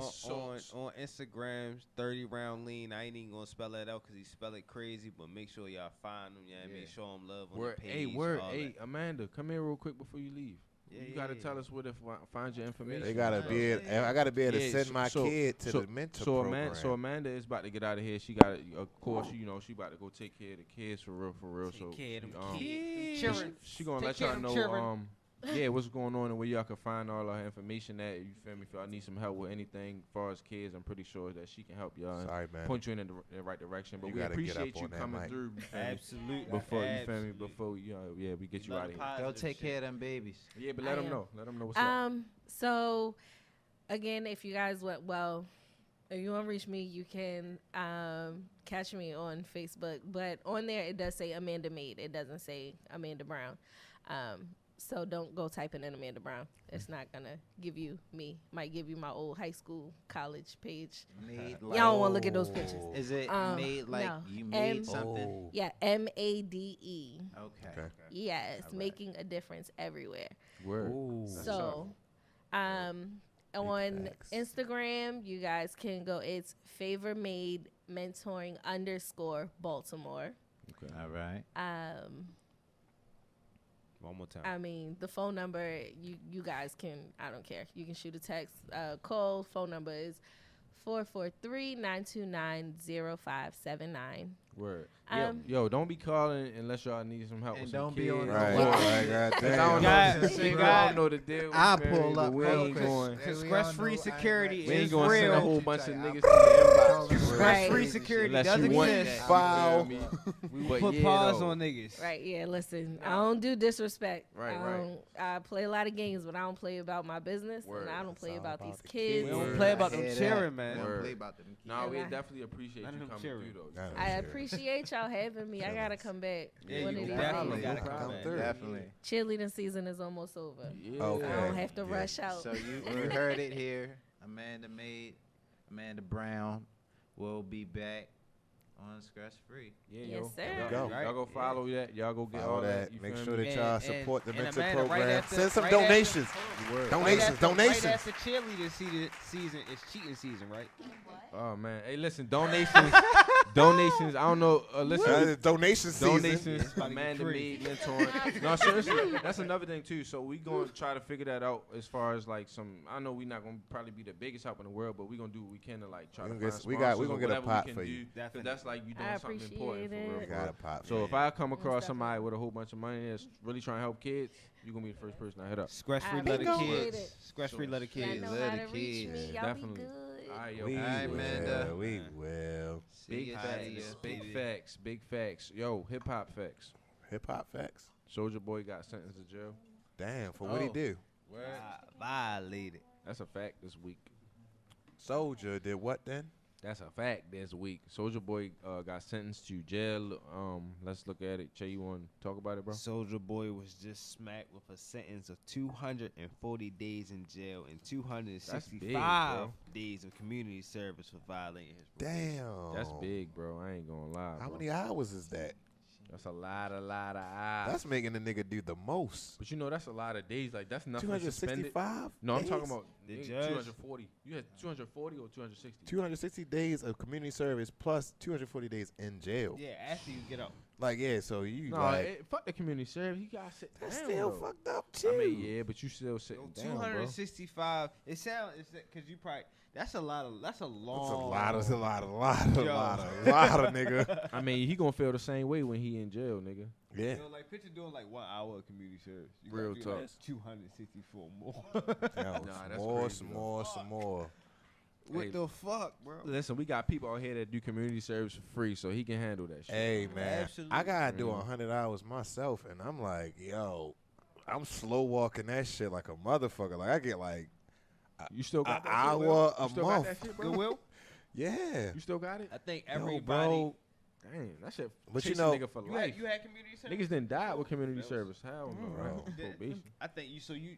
on Instagram, 30 round lean. I ain't even gonna spell that out because he spell it crazy, but make sure y'all find him. Yeah, make sure him love on Word, the page. hey, word, all hey, that. Amanda, come here real quick before you leave. Yeah, You yeah, gotta yeah. tell us where to find your information. They gotta Yeah. be. I gotta be able to Yeah, send my kid to the mentor program. So Amanda is about to get out of here. She got, of course, you know, she about to go take care of the kids for real. Take So care of them she, kids. she gonna Take let care y'all of know, them children. yeah, what's going on and where y'all can find all our information at. You feel me? If y'all need some help with anything as far as kids, I'm pretty sure that she can help y'all and Sorry, man. point you in the right direction. But You we gotta get up appreciate you on that coming mic. through. You feel me? Absolutely. Before you feel me? Absolutely. Before yeah, we get you out of here. Go take care of them babies. Yeah, but I let them am. know. Let them know what's up. So again, if you guys if you want to reach me, you can catch me on Facebook. But on there, it does say Amanda Made. It doesn't say Amanda Brown. So don't go typing in Amanda Brown. It's not going to give you me. Might give you my old high school, college page. Made Y'all don't want to look at those pictures. Is it made like no. you made M- something? Yeah, MADE. Okay. Yes, All right. making a difference everywhere. Word. So, on facts. Instagram, you guys can go. It's FavorMADE Mentoring _Baltimore. Okay. All right. One more time. I mean, the phone number, you guys can, I don't care. You can shoot a text. Call. Phone number is 443-929-0579. Word. Um, Yo, don't be calling unless y'all need some help And with some don't be kids. on the Right, Wow. right, I goddamn. don't God, know. see, I God. don't know the deal. I'll man, pull but up we real ain't quick. going. ScressFree security We ain't is going to send a real. whole bunch of niggas to your inbox. Right. Free security Unless doesn't you want exist. that, Foul. you feel me? We But put yeah, pause though. on niggas. Right, yeah, listen, I don't do disrespect. Right, I right. don't- I play a lot of games, but I don't play about my business, Word. and I don't It's play all about about these the kids. We don't Word. play about I them hear cheering, that. man. They Word. don't play about them. Nah, we And I- definitely appreciate None you of them coming cheering. through, though. None of I them appreciate y'all having me. I gotta come back. Yeah, one you of these definitely days. gotta Come come back. through. Definitely. Cheerleading season is almost over. Yeah. Okay. I don't have to Yeah. rush out. So you heard it here. Amanda Brown will be back on ScressFree. Yeah, Yes, yo. sir. Y'all, Go. y'all go follow that. Y'all go get Follow all that. you Make feel sure me? that y'all And- support the and mentor Amanda, right program. after- Send some right after- donations. Word. Donations. Donations. Right after cheerleader season is cheating season, right? Oh, man. Hey, listen, donations. Donations. I don't know. Listen. Donation season. Donations, about to get Amanda free. Made Mentoring. No, seriously, that's another thing too. So we gonna try to figure that out as far as like some. I know we're not gonna probably be the biggest help in the world, but we gonna do what we can to like try We to gonna find get- we sponsors gonna or get a whatever pot we can for do, you. 'cause that's like you doing I something important for appreciate real. it. For Got real. a pot. So for if you. I come across Most somebody with a whole bunch of money that's really trying to help kids, you gonna be the first person I hit up. ScressFree I let the appreciate kids. it. ScressFree let the Y'all kids. know Love how the to reach me. kids. Y'all Definitely. be good. All right, yo. We Alright, will. Amanda. We will. Big See ya. facts. Big facts. Big facts. Yo, hip hop facts. Hip hop facts. Soulja Boy got sentenced to jail. Damn, for what he Oh. do? Violated. That's a fact this week. Soulja did what then? That's a fact this week. Soulja Boy got sentenced to jail. Let's look at it. Che, you want to talk about it, bro? Soulja Boy was just smacked with a sentence of 240 days in jail and 265 days of community service for violating his probation. Damn. That's big, bro. I ain't gonna lie. How bro. many hours is that? That's a lot of hours. That's making the nigga do the most. But you know, that's a lot of days. Like, that's nothing suspended. 265? No, I'm days? talking about The nigga, judge. 240. You had 240 or 260? 260 days of community service plus 240 days in jail. Yeah, after you get out. Like, yeah, so you No, like. fuck the community service. You gotta sit That's down. still though. fucked up, too. I mean, yeah, but you still sitting down, bro. 265. It sounds because you probably that's a lot of That's a long. lot of nigga. I mean, he gonna feel the same way when he in jail, nigga. Yeah. Yo, like picture doing like 1 hour of community service. You Real gotta do, talk. like, 264 more. That's some crazy, more. What Hey. the fuck, bro? Listen, we got people out here that do community service for free, so he can handle that shit. Hey, man. Absolutely. I got to do 100 hours myself, and I'm like, yo, I'm slow walking that shit like a motherfucker. Like, I get like You still got an that shit, hour Will? a You still month. got that shit, bro? Goodwill? Yeah. You still got it? I think Yo, everybody. bro. Dang, that shit. But you chasing know- nigga for life. You had community service. Niggas didn't die with community service. Hell no, Bro. right? Probation. I think you. So you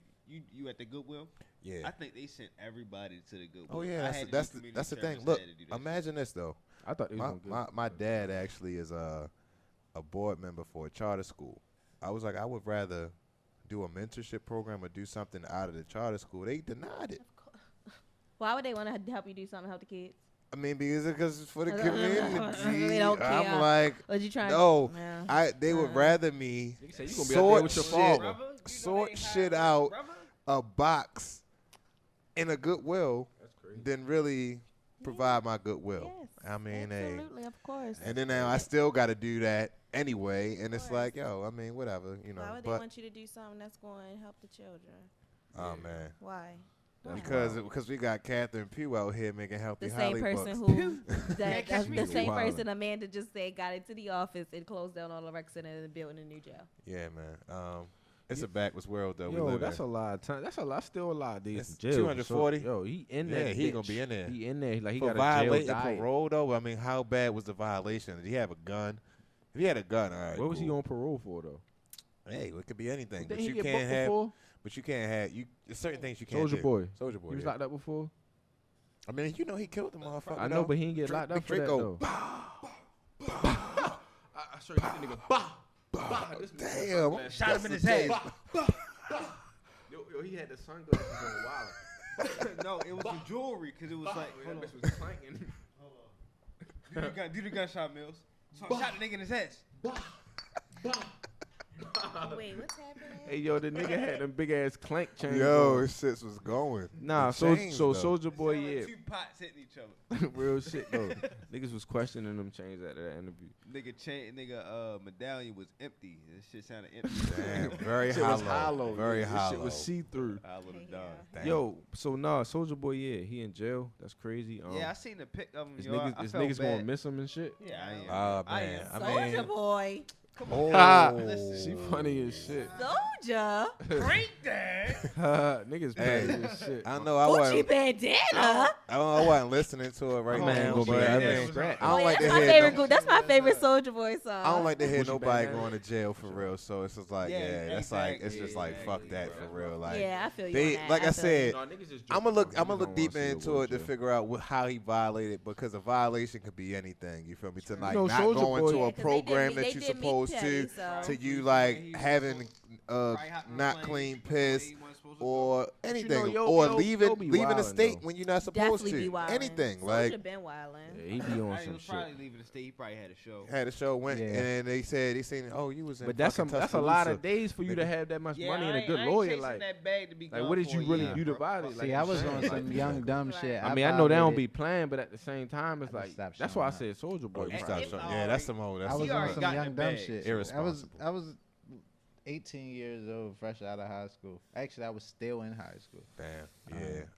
at the Goodwill? Yeah. I think they sent everybody to the Goodwill. Oh, I yeah. had to That's do the community thing. service, Look, I had to do that imagine this, though. I thought they was gonna get My dad actually is a board member for a charter school. I was like, I would rather do a mentorship program or do something out of the charter school. They denied it. Why would they want to help you do something to help the kids? I mean, because it's for the They community. don't care. I'm like, What you trying? no, Yeah. they would rather me Nigga say you gonna be out there sort with your shit, father. sort shit out a box in a Goodwill That's crazy. than really provide my goodwill. Yes, I mean, hey. absolutely, of course. And then now I still got to do that anyway, and it's course. like, yo, I mean, whatever, you know. Why would they But want you to do something that's going to help the children? oh man, Why? because we got Catherine Pugh out here making healthy The same Holly person bucks. who that's the same Wildin'. person Amanda just said got into the office and closed down all the rec centers and built a new jail. Yeah, man. It's a backwards world though. we Yo, live that's in. a lot of time. That's a lot. Still a lot of days It's in jail. 240? So, yo, he in Yeah, there. he gonna be in there. He in there. Like he For got a violating jail diet. parole though. I mean, how bad was the violation? Did he have a gun? If he had a gun, all right. What was he cool. on parole for though? Hey, it could be anything. Didn't But he you get can't booked have. before? But you can't have. There's certain things you can't Soulja do. Boy. Soulja Boy. He was yeah. locked up before. I mean, you know, he killed the motherfucker. I know, though. but he didn't get locked up for that though. I swear, that nigga. This nigga Damn. Shot him in his head. Yo, he had the sunglasses on wild. No, it was the jewelry because it was like. Hold on. That bitch was clanking. Do the gunshot, Mills. So I shot the nigga in his head. Wait, what's happening? Hey, yo, the nigga had them big ass clank chains. Yo, on. his shit was going. Nah, The so chains, so though. Soulja Boy, Sound like yeah, two pots hitting each other. real shit though. Niggas was questioning them chains after that interview. Nigga medallion was empty. This shit sounded empty. Damn, very Shit was hollow. Very This hollow. shit was see through. I would have died. Damn. Yo, so nah, Soulja Boy, yeah, he in jail. That's crazy. Yeah, I seen the pic of him. Is Yo, niggas, I is felt niggas bad. gonna miss him and shit? Yeah, I am. Ah, man. I Soulja mean, Boy. oh. She funny as shit. Soulja. Break that. Niggas Hey, bad as shit. I know I Gucci wasn't. bandana. I wasn't listening to it right My man now, gonna but be I in there mean, scratching. I don't like to that's my hear. favorite. That's my favorite Soulja Boy song. I don't like to hear Gucci nobody bandana. going to jail for real. So it's just like, Yeah, yeah, that's like, exactly. it's just like, Yeah, fuck yeah, that for real. Like, Yeah, I feel you. they, on that. like I feel said, Nah, niggas just I'm gonna joking, bro. look Niggas deeper don't wanna into see it a to jail. figure out how he violated, because a violation could be anything. You feel me? To like know, not Soulja going Boy- to Yeah, a 'cause program they that did you're me supposed petty, to, so. to you like having not clean piss or anything, yo or be leaving the wildin', state though. when you're not supposed Definitely be to. wildin'. Anything Soulja like been wildin'. Yeah, he be on I some was shit. probably leaving the state. He probably had a show. had a show went, Yeah. and then they said they seen, oh, you was in. But that's fucking that's a lot of Tuscaloosa. days for you to have that much money and I a good ain't lawyer. chasing Like, that bag to be like gone what did for you a really year, do bro. about it? See, Like, I you was saying, on like, some young dumb shit. I mean, I know they don't violated- be playing, but at the same time, it's I like just stopped that's why I showing said Soulja Boy. Oh, you Hey, stopped if showing. I Yeah, that's already- some old. I That's was He on already some got young the dumb bag. shit. Irresponsible. I was 18 years old, fresh out of high school. Actually, I was still in high school. damn.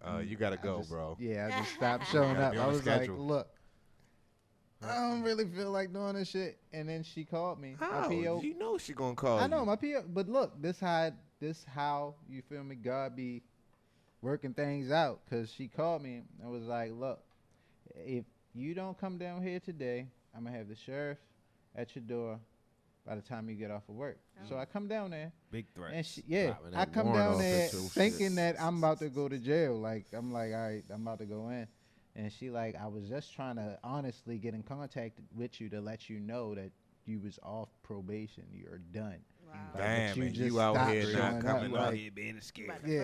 Yeah, you gotta go, bro. Yeah, I just stopped showing Gotta up. be I on was schedule. like, look, I don't really feel like doing this shit. And then she called me. How? My PO. You know she gonna call I know you. my PO. But look, this how you feel me? God be working things out. Cause she called me and was like, look, if you don't come down here today, I'm gonna have the sheriff at your door by the time you get off of work. So I come down there. Big threat. And yeah, Dropping I that come warrant down off there at your thinking shit. that I'm about to go to jail. Like, I'm like, all right, I'm about to go in. And she like, I was just trying to honestly get in contact with you to let you know that you was off probation. You're done. Wow. Damn, you and just you out stopped here showing not up, coming like- up. here being scared. Yeah.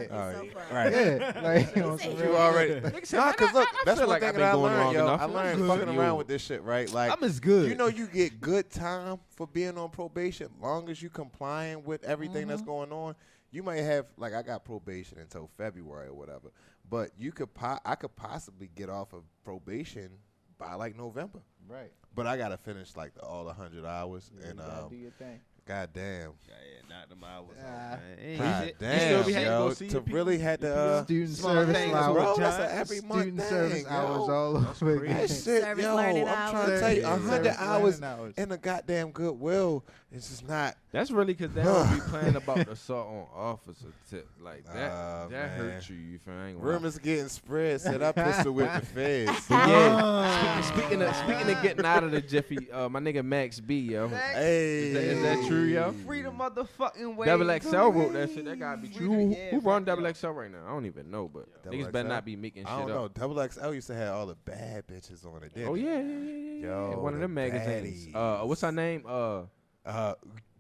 Right. Yeah, like on some You real You already. shit. Nah, cause look, that's feel one like thing I've that been I going learned, long yo. enough. I I'm learned good. fucking around Yo. with this shit, right? Like, I'm as good. you know, you get good time for being on probation, long as you complying with everything that's going on. You might have, like, I got probation until February or whatever, but you could, I could possibly get off of probation by like November. Right. But I gotta finish like all 100 hours, Yeah, and you gotta do your thing. goddamn, Yeah, knock them hours Ah. off, man. Ain't god easy. damn, still be having to yo, go see to your people. really had to Student small service things, hours. bro, that's John. an every month Student service thing, hours yo. all over That again. shit, Service yo, learning I'm trying to hours. tell you, Yeah, 100 service hours learning hours. in a goddamn Goodwill, it's just not. That's really because they don't be playing about the assault on officer tip. Like that, Ah, that man. hurt you. You feel? I ain't gonna lie. Rumors getting spread. Said I pistol with the feds. But yeah, speaking of getting out of the jiffy, my nigga Max B, yo. Hey, Is that true, yo? Free the motherfucking way. Double XL wrote that shit. That gotta be true. Who, Yeah, who run fuck Double XL right now? I don't even know, but Double niggas better XL? not be making shit I don't know. up. Double XL used to have all the bad bitches on it. Didn't Oh it? yeah. Yo, One of the them magazines. baddies. What's her name?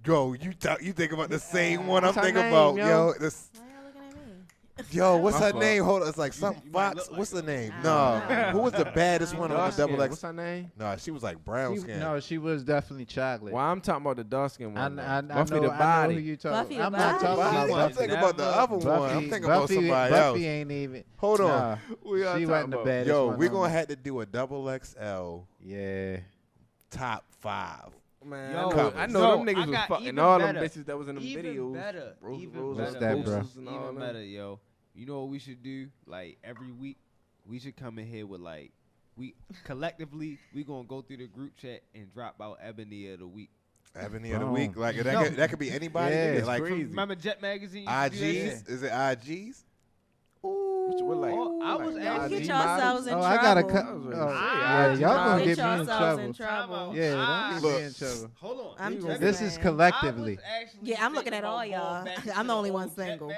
Yo, you think about the same one I'm What's her thinking name, about, yo? yo. This, Why y'all looking at me? yo, what's My her fault. name? Hold on, it's like something you might Fox. look What's her like name? I No, don't know. who was the baddest one on Dark the double skin. X? What's her name? No, she was like brown skin. No, she was definitely chocolate. Well, I'm talking about the dark skin one. I Buffy know, the I know Body. who you talking Buffy about. the I'm not Body? talking I'm about thinking about the other one. I'm thinking about Buffy, somebody Buffy else. ain't even. Hold on. Nah, We are she talking wasn't the about- baddest Yo, one we're on going to there. have to do a double XL Yeah. top 5. Man, Yo, I know yo, them I niggas was got fucking even all them better. bitches that was in them Even videos. better. Rose, Even Rose, What's better. that, bro? Posters and all Even them. better, yo. You know what we should do? Like every week, we should come in here with like we collectively we gonna go through the group chat and drop out Ebony of the week. Ebony of the Boom. week. Like, No. that could be anybody. Yeah, nigga. it's Like, crazy. Remember Jet Magazine? used to do that IGs? shit? Is it IGs? What, like, Oh, I was like actually- Get IG yourselves in Oh, trouble. I gotta cut. I was Oh, gonna say, yeah, IG y'all gonna models. get me in yourselves trouble. in trouble. Yeah, don't get Look. me in trouble. Hold on. I'm just This saying. is collectively. Yeah, I'm looking at all y'all. I'm the only one single.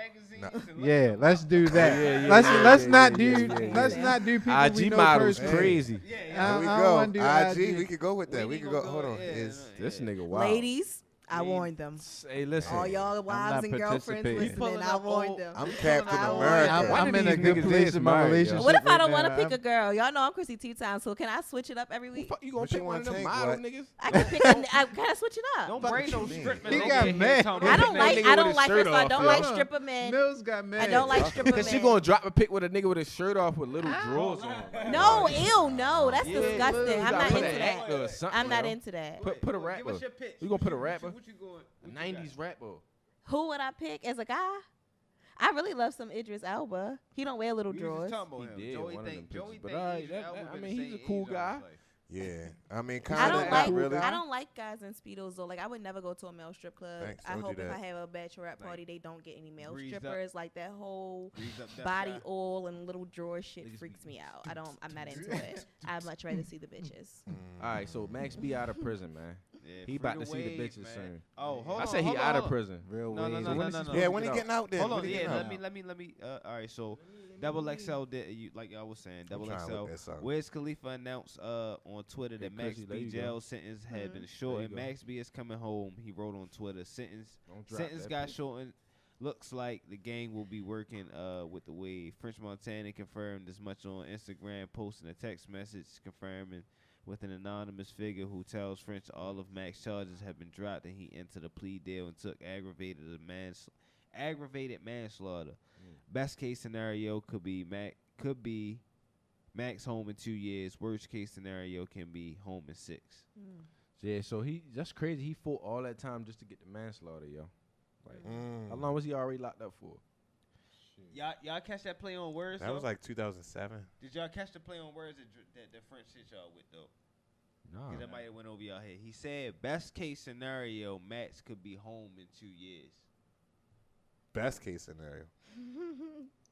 Yeah, let's do that. Yeah, let's not do yeah. let's not do people we IG know models personally. crazy. There we I don't go. wanna do IG. IG. We could go with that. We We could gonna go. go, Hold on. yeah, Is This nigga wild. Ladies, I warned them. Hey, listen. All y'all wives not and girlfriends participating. listening, I warned them. I'm Captain I America. I'm, Why I'm do in a these good niggas place dance in my married, yo? relationship. What if I right don't want to now. pick a girl? Y'all know I'm Chrissy Tea Time, so can I switch it up every week? You gonna What you pick one of wanna them take, model what? nigers? I can pick. Can I switch it up? Don't Fuck bring what no you mean? strip. He got mad. I don't like. nigga I with don't his like. shirt First of all, I off, don't yo. like stripper men. Mills got mad. I don't like stripper men. Cause she gonna drop a pic with a nigga with his shirt off with little drawers on. No, ew, no, that's Yeah, disgusting. you I'm gotta not put into an that. actor or something, I'm not yo. into that. Put a rapper. Give us your pitch. You gonna put a rapper? What you going? A 90s rapper. Who would I pick as a guy? I really love some Idris Elba. He don't wear little We was drawers. just talking about He him. did Joey one of them think Joey pictures, but think alright, Idris that- Elba I been mean, the he's a same cool age all guy. his life. Yeah. I mean, I kind don't of. like. Really. I don't like guys in speedos though. Like I would never go to a male strip club. Thanks, I told you hope if that. I have a bachelorette party, they don't get any male Greased up. strippers. Like that whole Greased up Death body Guy. oil and little drawer shit Niggas freaks be- me out. I'm not into it. I'd much rather see the bitches. All right, so Max B out of prison, man. Yeah, He free about to see the wave, bitches man. soon. Oh, hold on. I say he hold on, out of hold on. prison. Real No, no, waves. no, when no, is no, he no. supposed Yeah, to when he get getting out there? Hold When on, he yeah. getting out? Let me. All right, so Double XL did you like I was saying? Double trying to look XL. at something. Wiz Khalifa announced on Twitter that Hey, Max Chrissy, there B you go. jail sentence had been shortened. go. Max B is coming home. He wrote on Twitter Don't drop sentence that got pic. shortened. Looks like the gang will be working with the wave. French Montana confirmed as much on Instagram, posting a text message confirming with an anonymous figure who tells French all of Mac's charges have been dropped and he entered a plea deal and took aggravated manslaughter. Best case scenario could be Max home in 2 years. Worst case scenario can be home in 6. Yeah, so that's crazy. He fought all that time just to get the manslaughter, yo. Like, how long was he already locked up for? Y'all catch that play on words? That was like 2007. Did y'all catch the play on words that French hit y'all with though? Nah. Because that might have went over y'all head. He said best case scenario, Max could be home in 2 years. Best case scenario.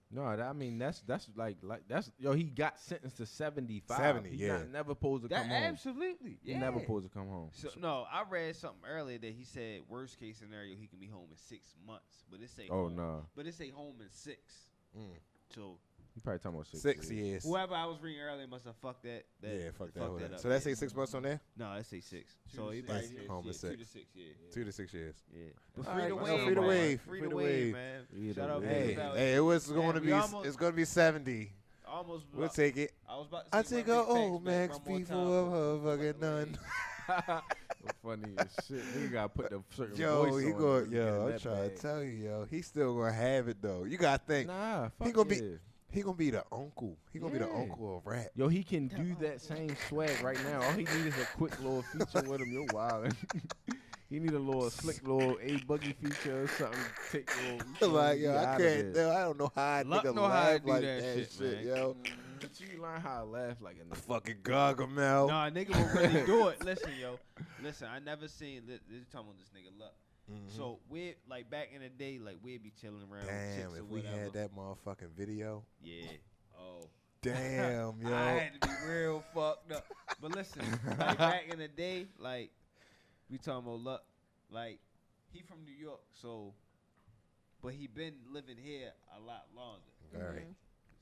No, I mean that's like that's yo. He got sentenced to 75. 70, He's yeah. not never supposed to That come home. absolutely, He yeah. never supposed to come home. So, no, I read something earlier that he said worst case scenario he can be home in 6 months, but it say Oh home, no. but it say home in 6. Mm. So You probably talking about 6 years. Whoever I was reading earlier must have fucked that. Yeah, fuck that. up. So that say 6 months on there? No, that say 6. So he That's probably home is 6. 2 to 6, yeah. 2 to 6 years. Yeah. But All free right, the well, wave, free the man. wave. Free Free the the wave, wave. man. Shout out Hey, Big Valley. hey, it was going to Man, be. we almost- It's going to be 70. Almost. We'll take it. I was about to I say take my a big facts old back Max one more before time. her fucking none. Funny as shit. Nigga gotta put the certain Yo, voice he on going. it to Yo, get I'm that trying to bag. tell you, yo, he still gonna have it though. You gotta think. Nah, fuck He gonna yeah. be. He gonna be the uncle. He gonna be the Yeah. uncle of rap. Yo, he can do that same swag right now. All he need is a quick little feature with him. You're wild. He need a little slick little A-Buggy feature or something. Take a little. Like, yo, get I out of can't. there. Yo, I don't know how I Luck nigga know how I laugh do like that that shit, shit, man. yo. But you learn how to laugh like a nigga. Fucking Gargamel. Nah, nigga will really do it. Listen, yo. Listen, I never seen. This talking about this nigga Luck. So we like back in the day, like we'd be chilling around with Damn, chicks or if we whatever. had that motherfucking video. Yeah. Oh. Damn, yo. I had to be real fucked up. But listen, like back in the day, like we talking about Luck, like he from New York, so but he been living here a lot longer. All right.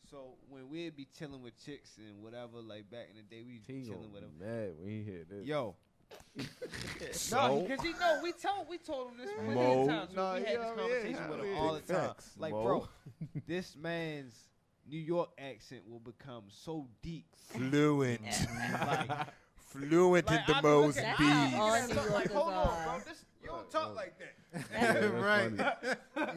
So when we'd be chilling with chicks and whatever, like back in the day, we He chilling gonna with be them. mad when he hear this. Yo. So? No, because he know we told him this many Mo. times. No, we had yeah, this conversation yeah, with him yeah. all the Big time. facts. Like, Mo. bro, this man's New York accent will become so deep. Fluent. Like, Fluent in the I be most looking at beat. him, All looking at New something like, Yorkers hold on, are. bro. You don't talk like that. Right.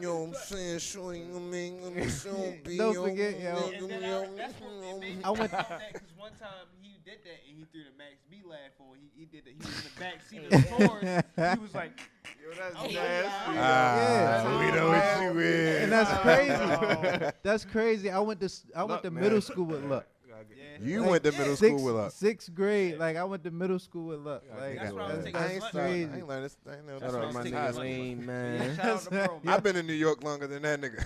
You know what I'm saying? Shorty, I mean, Don't forget, yo. And then that's what made me I went- about that because one time he did that and he threw the Max B laugh on. He did that. He was in the back seat of the Taurus. He was like, yo, that's nasty. Yeah. We know what you is. And that's crazy. That's crazy. I went to Luck, middle man. school with Luck. Yeah. You Like, went to middle school with us. Sixth grade. Like I went to middle school with Luck. Like That's what I was that's, taking that's his lunch. crazy. I ain't learned this. I ain't know That's that. what I was my taking nigga his lunch. Lane, Yeah, man. shout out to bro, man. I've been in New York longer than that nigga.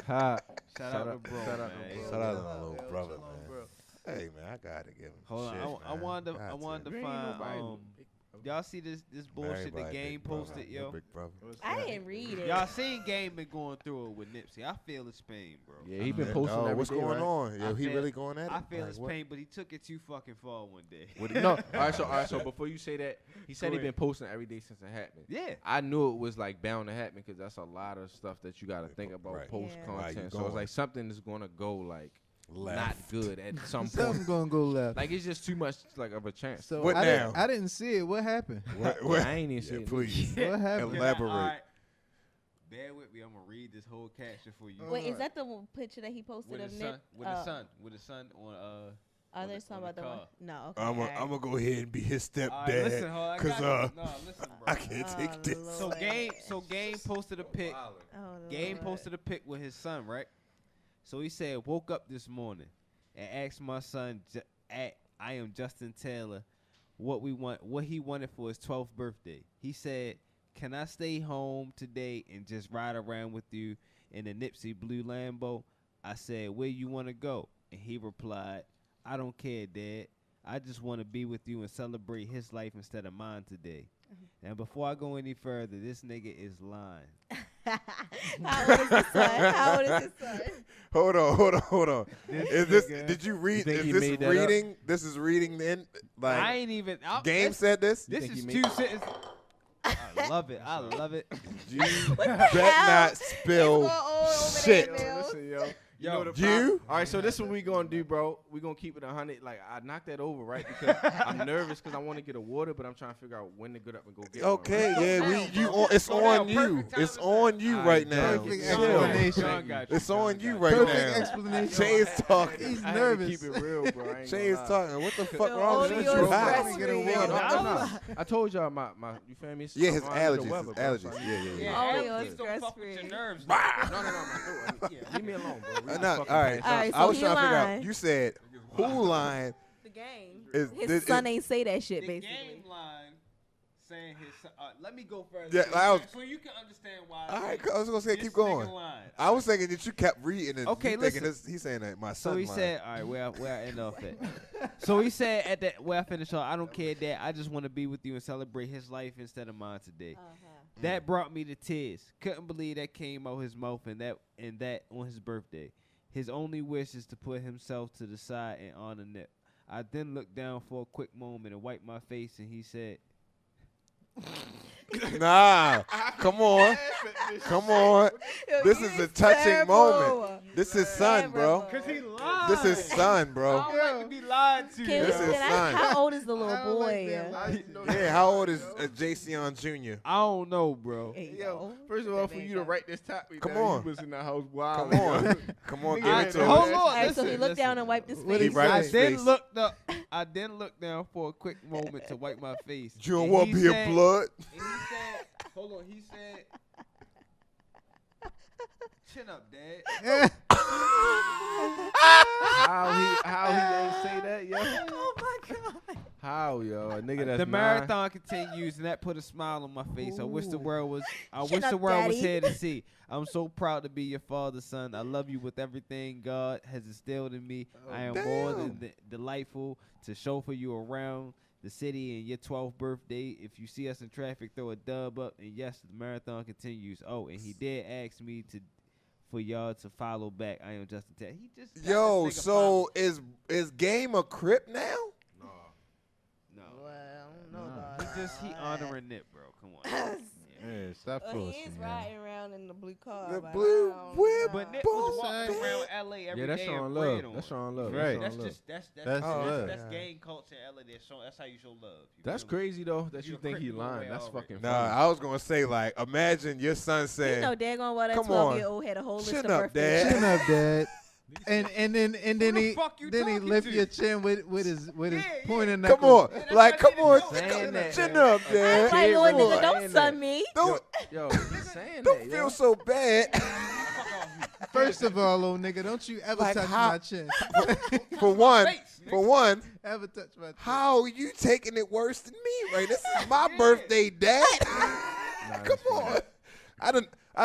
Hot. Shout out to bro, shout out man. to bro. Shout out to my little Yo, brother, chill on, man. bro. Hey, man, I gotta give him Hold on, shit, I man. wanted to Got find nobody- y'all see this bullshit the Everybody game big brother. posted, Your yo. big brother. I didn't read it. Y'all seen Game been going through it with Nipsey. I feel his pain, bro. Yeah, he been Yeah, posting no, every what's day, going right? on? Yo, I he feel- really going at it? I feel Like, his what? pain, but he took it too fucking far one day. No, all right. So before you say that, he said Go he been ahead. posting every day since it happened. Yeah. I knew it was like bound to happen because that's a lot of stuff that you got to think about Right. post Yeah. content. Right, you so it's going. like something is gonna go like Left. not good at some Something point. gonna go left. Like it's just too much like of a chance. So What I now? didn't see it. What happened? What? I ain't even Yeah, seen it. please. What happened? Elaborate. All right. Bear with me. I'm gonna read this whole caption for you. Wait, is that the one picture that he posted with of his Nip? son? With his son on Oh, on there's the- some on the other one. car. No, okay. I'm gonna go ahead and be his All right, listen, stepdad, hold on, I cause got you. No, listen, bro. I can't take this. Lord. So Game posted a pic. Oh, Game Lord. posted a pic with his son, right? So he said, woke up this morning and asked my son, I am Justin Taylor, what he wanted for his 12th birthday. He said, can I stay home today and just ride around with you in the Nipsey blue Lambo? I said, where you want to go? And he replied, I don't care, Dad. I just want to be with you and celebrate his life instead of mine today. And before I go any further, this nigga is lying. How old is his son? How old is his son? Hold on. Is this? Did you read? think Is he this made that up? reading? This is reading. Then I like ain't even. Game said this. This think is he made two that? sentences. I love it. I love it. You bet not spill It's all over shit. there, Bill. Listen, yo. You Yo, know the you? All right, so this is what we gonna do, bro. We gonna keep it 100. Like I knocked that over, right? Because I'm nervous because I want to get a water, but I'm trying to figure out when to get up and go get Okay, one. yeah, it's Go down. on you. Perfect time It's to on you All right right, now. perfect Chill. explanation. John got you. It's on John you got right Perfect now. explanation. Jay is talking. He's I had to nervous. keep it real, bro. I ain't Jay gonna is lie. talking. What the fuck Yo, wrong with only you? yours You hot. fresh. Get a Yeah. water. I told y'all my you feel me? It's Yeah, his under the allergies. weather, His bro. allergies. So I Yeah, need- yeah, Yeah, Oh, yeah, yo, please don't fuck with your stress-free. nerves. No. Yeah, leave me alone, bro. Read the No, fucking all right. page. All right, I so was he trying to figure out. lying. You said who lying The game. is His this? son ain't say that shit, The basically. game line saying his son. Let me go first. Yeah, I was- so you can understand why. All right, I was gonna say this keep nigga going. lying. I was thinking that you kept reading it. Okay, you thinking listen. this, he's saying that my So son. he lying. said, all right, where I end off at. So he said at that where I finished off, I don't care, Dad. I just want to be with you and celebrate his life instead of mine today. That brought me to tears. Couldn't believe that came out his mouth and that on his birthday. His only wish is to put himself to the side and honor Nip. I then looked down for a quick moment and wiped my face, and he said, Nah, come on. Come on. This is a touching moment. This is son, bro. Cause he lied. This is son, I bro. don't like to be lied to. This is son. How old is the little boy? Yeah, how old is Jason Jr.? I don't know, bro. Yo, first of all, for you to write this topic, Come down, on. you was in the house wild. Come on. Come on, give it to Hold us. on. All right, so listen, he looked down and wiped his face. He right I his then face. looked up. I then looked down for a quick moment to wipe my face. You don't And want he to be a said- blood? And he said, hold on, he said, chin up, Dad. How he gonna say that, yo? Oh my god. How, yo? A nigga that's The 9. marathon continues, and that put a smile on my face. I wish the world was. I Chin wish the up, world was Daddy. here to see. I'm so proud to be your father, son. I love you with everything God has instilled in me. I am more than delightful to chauffeur you around the city in your 12th birthday. If you see us in traffic, throw a dub up. And yes, the marathon continues. Oh, and he did ask me for y'all to follow back. I am Justin Ted. He just got Yo, this nigga so is Game a Crip now? No. Well, I don't know about He honoring Nip, bro. Come on. Yeah, stop Well, he forcing. is man. riding around in the blue car. The but blue I don't whip. know. But Nip Boy, was walking man. around LA every Yeah, that's day showing and love. bread on. That's showing love. Right. That's showing just That's that's love. that's gang culture in LA. That's how you show love. You That's feel me? crazy though. That You you a think he Crip, you lying. away That's already. fucking Nah, funny. I was gonna say like, imagine your son You saying, know, daggone well that Come on. 12-year-old had a whole list Chin of up, birthday. Dad. Chin up, Dad. And then Who the fuck you he talking lift to? your chin with his Yeah, pointing "Come knuckle. on, like, come on, Saying that, chin man. up, I'm Dad. like, little Kid nigga, was don't saying son that. me. Don't Yo, he's saying don't that, feel yo. so bad." First of all, little nigga, don't you ever Like touch how- my chin. For one, Ever touch my chin. how you taking it worse than me, right? This is my birthday, Dad. Come on. I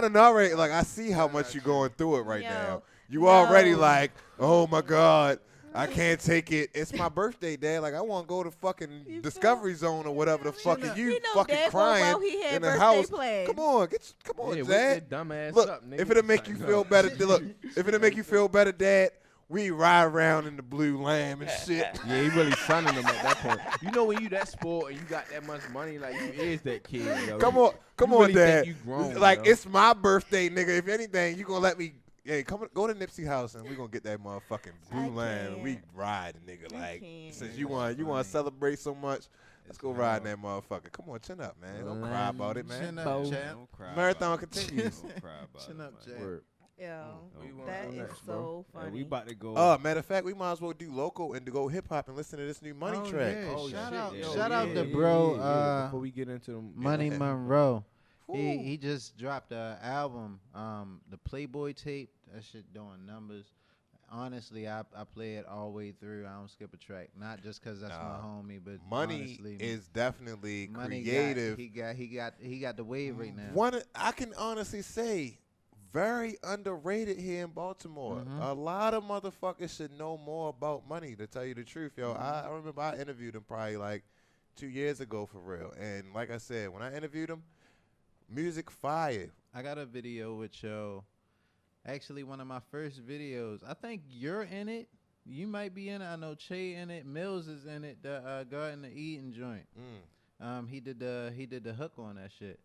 don't know already. Like, I see how much you're going through it right Yo, now. You already no. like, oh my God, I can't take it. It's my birthday, Dad. Like, I want to go to fucking Discovery Zone or whatever the fuck, and you He know fucking daggone crying well he had in the birthday house. plans. Come on, come on, Yeah, wake Dad. your dumb ass Look, up, nigga. if it'll make you feel better, look, if it'll make you feel better, Dad, we ride around in the blue lamb and shit. Yeah, he really sunning him at that point. You know when you that spoiled and you got that much money, like you is that kid, yo. Come on, You on, really Dad. think you grown, Like, yo. it's my birthday, nigga. If anything, you gonna let me. Hey, go to Nipsey house and we gonna get that motherfucking blue lamb and we can't. ride, nigga. I Like, can't. since you want to celebrate so much, let's go ride in that motherfucker. Come on, chin up, man. Don't cry about it, man. Chin up, champ. Don't cry Marathon about it. continues. Don't cry about Chin it, up, man. champ. Word. Yo, What you want that on is next, so bro? Yeah, funny. we about to go. Matter of fact, we might as well do local and to go hip hop and listen to this new money Oh, track. yeah. Oh, Shout shit, out, yo, shout out yeah, to yeah, bro. yeah. Before we get into them, Money Monroe. Ooh. He just dropped an album, the Playboy tape. That shit doing numbers. Honestly, I play it all the way through. I don't skip a track. Not just because that's my homie, but Money honestly, is definitely Money creative. He got the wave right now. One, I can honestly say, very underrated here in Baltimore. A lot of motherfuckers should know more about Money, to tell you the truth, yo. I remember I interviewed him probably like 2 years ago for real. And like I said, when I interviewed him, music fire. I got a video with yo. Actually, one of my first videos. I think you're in it. You might be in it. I know Che in it. Mills is in it. The Garden of Eden joint. He did the hook on that shit.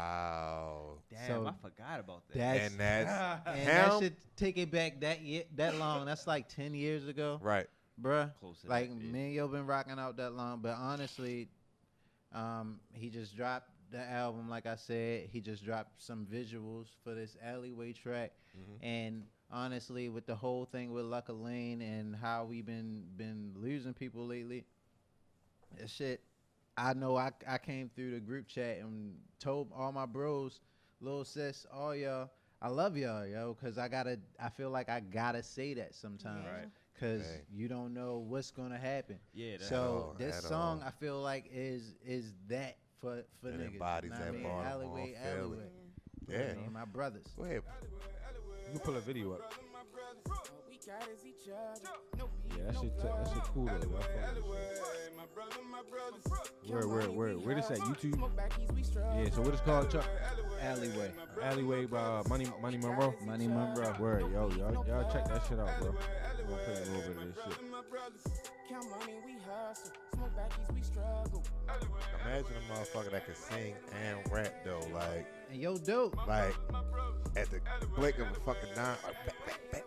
Wow. Damn, So I forgot about that. That's And that's and him. that should take it back that long. That's like 10 years ago, Right. bruh. Close to Like that, yeah. me and yo been rocking out that long. But honestly, he just dropped the album. Like I said, he just dropped some visuals for this alleyway track. And honestly, with the whole thing with Luck Lane and how we been losing people lately, that shit. I know I came through the group chat and told all my bros, little sis, all y'all, I love y'all, yo, because I feel like I gotta say that sometimes. Right. Because Hey. you don't know what's gonna happen. Yeah, that's So all, this at song all. I feel like is that for It niggas. embodies Know that what I mean? Baltimore alleyway. feeling. You know what I Yeah. mean? My brothers. Go ahead. You can pull a video up. Yeah, that shit cool though. I fuck with that shit. Where this at? YouTube? Yeah, so what is called, Chuck? Alleyway. Alleyway by Money Monroe. Money Monroe. Word, yo, y'all check that shit out, bro. I'm gonna play a little bit of this shit. Imagine a motherfucker that can sing and rap though, like, And yo, dope. like at the blink of a fucking dime.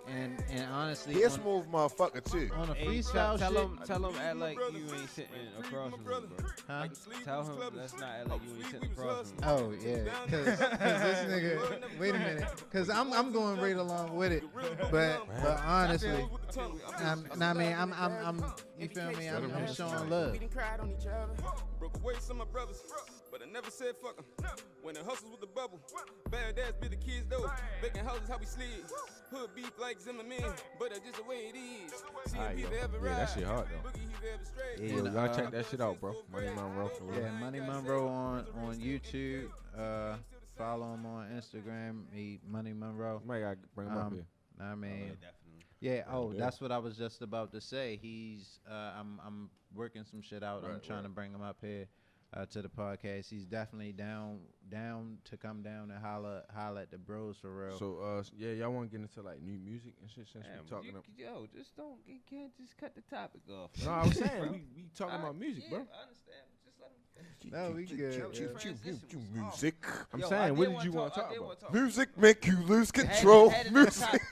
And honestly, He a smooth motherfucker too. on a Hey, freestyle tell shit. him act like you ain't sitting across from him, bro. Huh? Tell him let's not act like you ain't sitting across from him. Oh yeah, cause this nigga. Wait a minute, cause I'm going right along with it, but honestly, I'm you feel me? I'm showing love. Broke away some of my brothers, but I never said fuck 'em. When the hustles with the bubble, bad dads be the kids though. Baking houses how we slid. Hood beef like Zimmerman, but that's just the way it is. See Alright, yo. Yeah, that shit hard though. Yeah, Yo, y'all check that shit out, bro. Money Monroe for real. Yeah, Money Monroe on YouTube. Follow him on Instagram. Money Monroe. Might gotta bring him up here. I mean, Definitely. yeah. Oh, Yeah. that's what I was just about to say. He's I'm working some shit out. I'm trying to bring him up here to the podcast. He's definitely down to come down and holla at the bros for real. So yeah, y'all want to get into like new music and shit since we talking about. Yo, just don't, you can't just cut the topic off. No, I was saying we talking about music, bro. I understand. Just let him finish. No, we good. Music. I'm saying, what did you want to talk about? Music make you lose control. Music.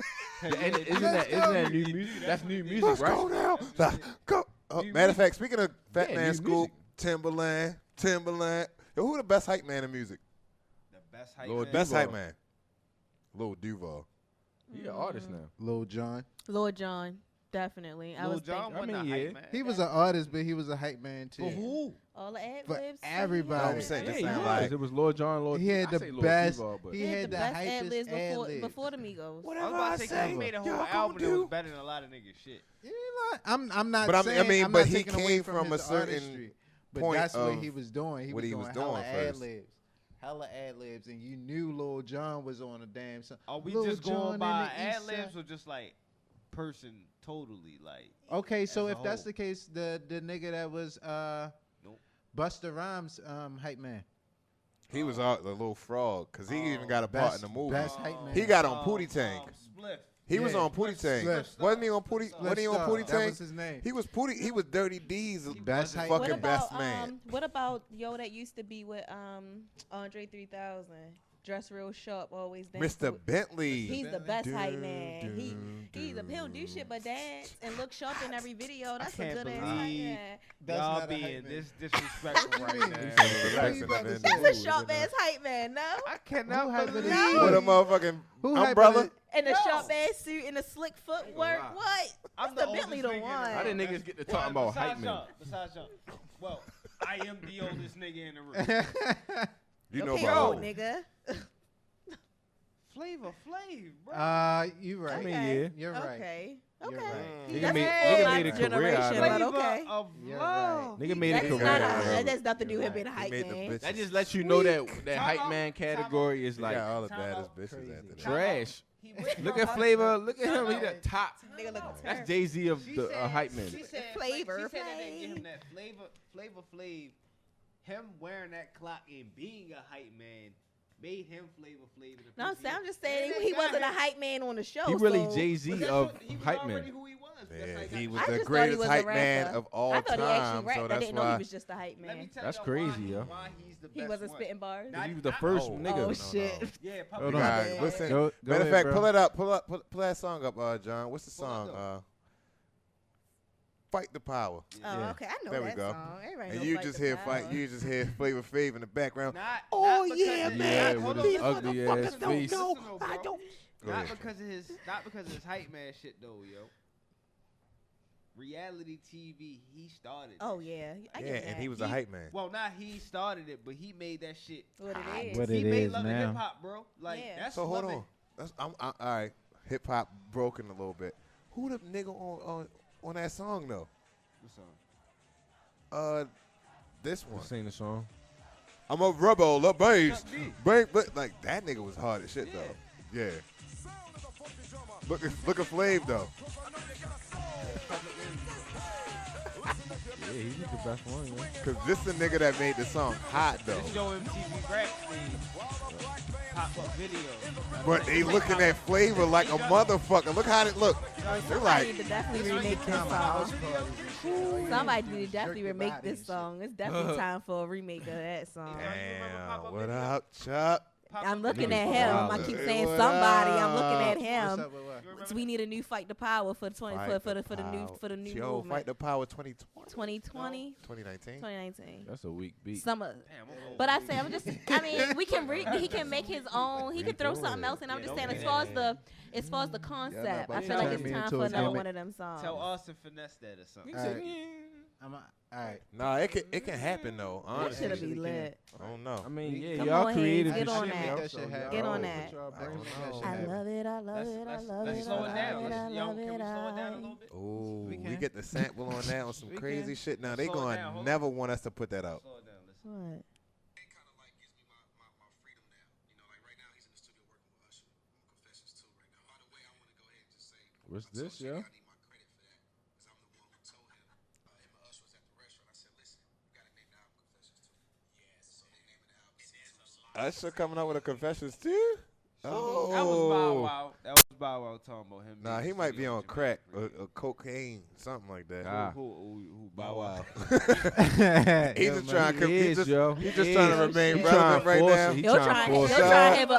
Isn't that new music? That's new music, Let's right? go now. Go. Matter of fact, speaking of Fat Yeah, Man new School, music. Timberland. Yo, who the best hype man in music? The best hype Lord man. Best hype Duval. man. Lil Duval. He an artist now. Lil Jon. Lord John, definitely. I Lil was Jon thinking wasn't a I mean, hype yeah. man. He was an artist, but he was a hype man too. who? all the ad For libs. everybody. No, I'm saying Yeah, just he saying was. like. It was Lord John. He had I the say Lord best. Duval, but He He had had the the best ad libs hypest before the Migos. I was about to say, 'cause he made a whole y'all album gonna that was do? better than a lot of niggas' shit. I'm not. But saying, I mean, I'm but not he taking away came from from a his certain artistry. But point that's what of he was doing. He what was he doing was doing hella ad first. libs, hella ad libs, and you knew Lil Jon was on a damn song. Are we Lil just Jon going in by the ad East libs Side. or just like person totally like? Okay, so as a if that's whole? the case, the nigga that was Nope. Busta Rhymes hype man. He was out the little frog because he even got a part in the movie. Best hype man. He got on Pootie Tank. Spliff. He was Yeah. on Pootie Tank. Spliff. Wasn't he on Pootie? Wasn't he on Star. Pootie That Tank? was his name. He was Pootie. He was Dirty D's Best hype fucking man. best man. What about yo that used to be with Andre 3000? Dress real sharp, always dance. Mr. Bentley. He's the best hype Dun, man. He'll do shit but dance and look sharp in every video. That's a can't good ass hype believe man. That's Y'all not a hype being man. this disrespectful right What now. you Relaxing about up to in say? the That's a mood, sharp you know. ass hype man, no? I cannot Who hype believe it No. is? With a motherfucking Who hype it umbrella. is? And a No. sharp ass suit and a slick footwork. lie. What? I'm Mr. Bentley the oldest nigga in one. How did niggas get to talking about hype man? Besides Sean. Well, I am the oldest nigga in the room. You know Okay, about old nigga. Flavor Flav, bro. You right. I mean, Okay. yeah. You're right. Okay. You're Okay. right. Nigga That's made- before nigga my made a career generation, out of but it. okay. Of You're love. Nigga made a That's career not out of that it. has nothing to do with him being a He hype made the man. bitches. That just lets you know that Time hype out. man Time out. category is He like got all the Time baddest out. bitches Crazy. after that. trash. He went Look from at Flavor. Look at him. Time He out. the top. Nigga look That's terrible. Jay-Z of She the said- hype man. She said Flavor She said that they give him Flav. that Flavor Flav. Him wearing that clock and being a hype man made him Flavor Flav. in the No, PCA. I'm just saying And he that wasn't a guy hype man on the show. He really so Jay-Z But that's of what- he was hype already man. who he was. That's Yeah, how he got- was I the just thought he greatest was a hype man rapper. of all I thought he actually time. rapped. So I that's didn't know he why. was just a hype Let me man. tell That's y'all crazy, why, yo. why he's the He best wasn't one. spitting bars. Not- He was the not- first Oh. nigga. Oh no. shit. Yeah, Hold probably. on. All right, bad. listen. Go Matter of ahead, fact, bro. pull it up. Pull that song up, John. What's the Pull it up, song? Fight the Power. Oh, Yeah. okay. I know There we that go. song. Everybody And know you Fight just the hear Power. You just hear Flavor Flav in the background. Not Oh, because yeah, of- man. Yeah, Hold with on, his listen, ugly listen, ass listen, face. listen, though, I bro. don't. Go Not ahead. because of his hype man shit though, yo. Reality TV, he started. Oh yeah. I Yeah, get and that. he was a hype man. Well, not he started it, but he made that shit. What it is. What He it made is Love now. Hip Hop, bro. Like Yeah. that's So hold loving. on. All right. Hip hop broken a little bit. Who the nigga on that song though? What song? This one. Sing the song. I'm a rebel, a bass. Chuck D. But like that nigga was hard as shit though. Yeah. Look at Flav though. Yeah, he's the best one, yeah. Cause this the nigga that made the song hot though. This your MTV rap pop-up video. But they looking at Flavor like a motherfucker. Look how it look. They're Somebody like, need to definitely remake this song. Somebody need to definitely remake this song. It's definitely time for a remake of that song. damn, what up, Chuck? I'm looking at Niggas him. I wildin'. keep Hey, saying what somebody. I'm up? looking at What's him. up with what? So we need a new fight the power for the new Yo, movement. Fight the Power 2020. 2020, 2019. 2019. That's a weak beat. Summer. But I say I mean, we can he can make his own. He can throw something else in. I'm just saying, as far as the concept, I feel like it's time for another one of them songs. Tell Austin finesse that or something. All right. Nah, it can happen though. That Honestly, should be lit. I don't know. I mean, yeah, Come y'all on, created Hayes, the get on shit, that. yo, That so shit y'all- happen. Get on Put that. y'all back on that shit I happen. love it. I love it. I love Let's it. slow it I down. love it. I Yo, love can we it. slow it down a little bit? Ooh, We we can. get the sample on that on some We crazy can. shit. Now they Slow it gonna down, hold never want us to put that out. Slow it down. Listen. What? What's this, yo? Usher coming out with a confessions too. That was Bow Oh, Wow. That was Bow Wow talking about him. nah, being he in might be studio on with crack Jamaica. or cocaine, something like that. Ah. Who Bow Wow. He's He's just trying to. he He's is, just, yo. he's just He trying is. to remain He relevant trying right to force now. it. He He'll trying try to force to it. have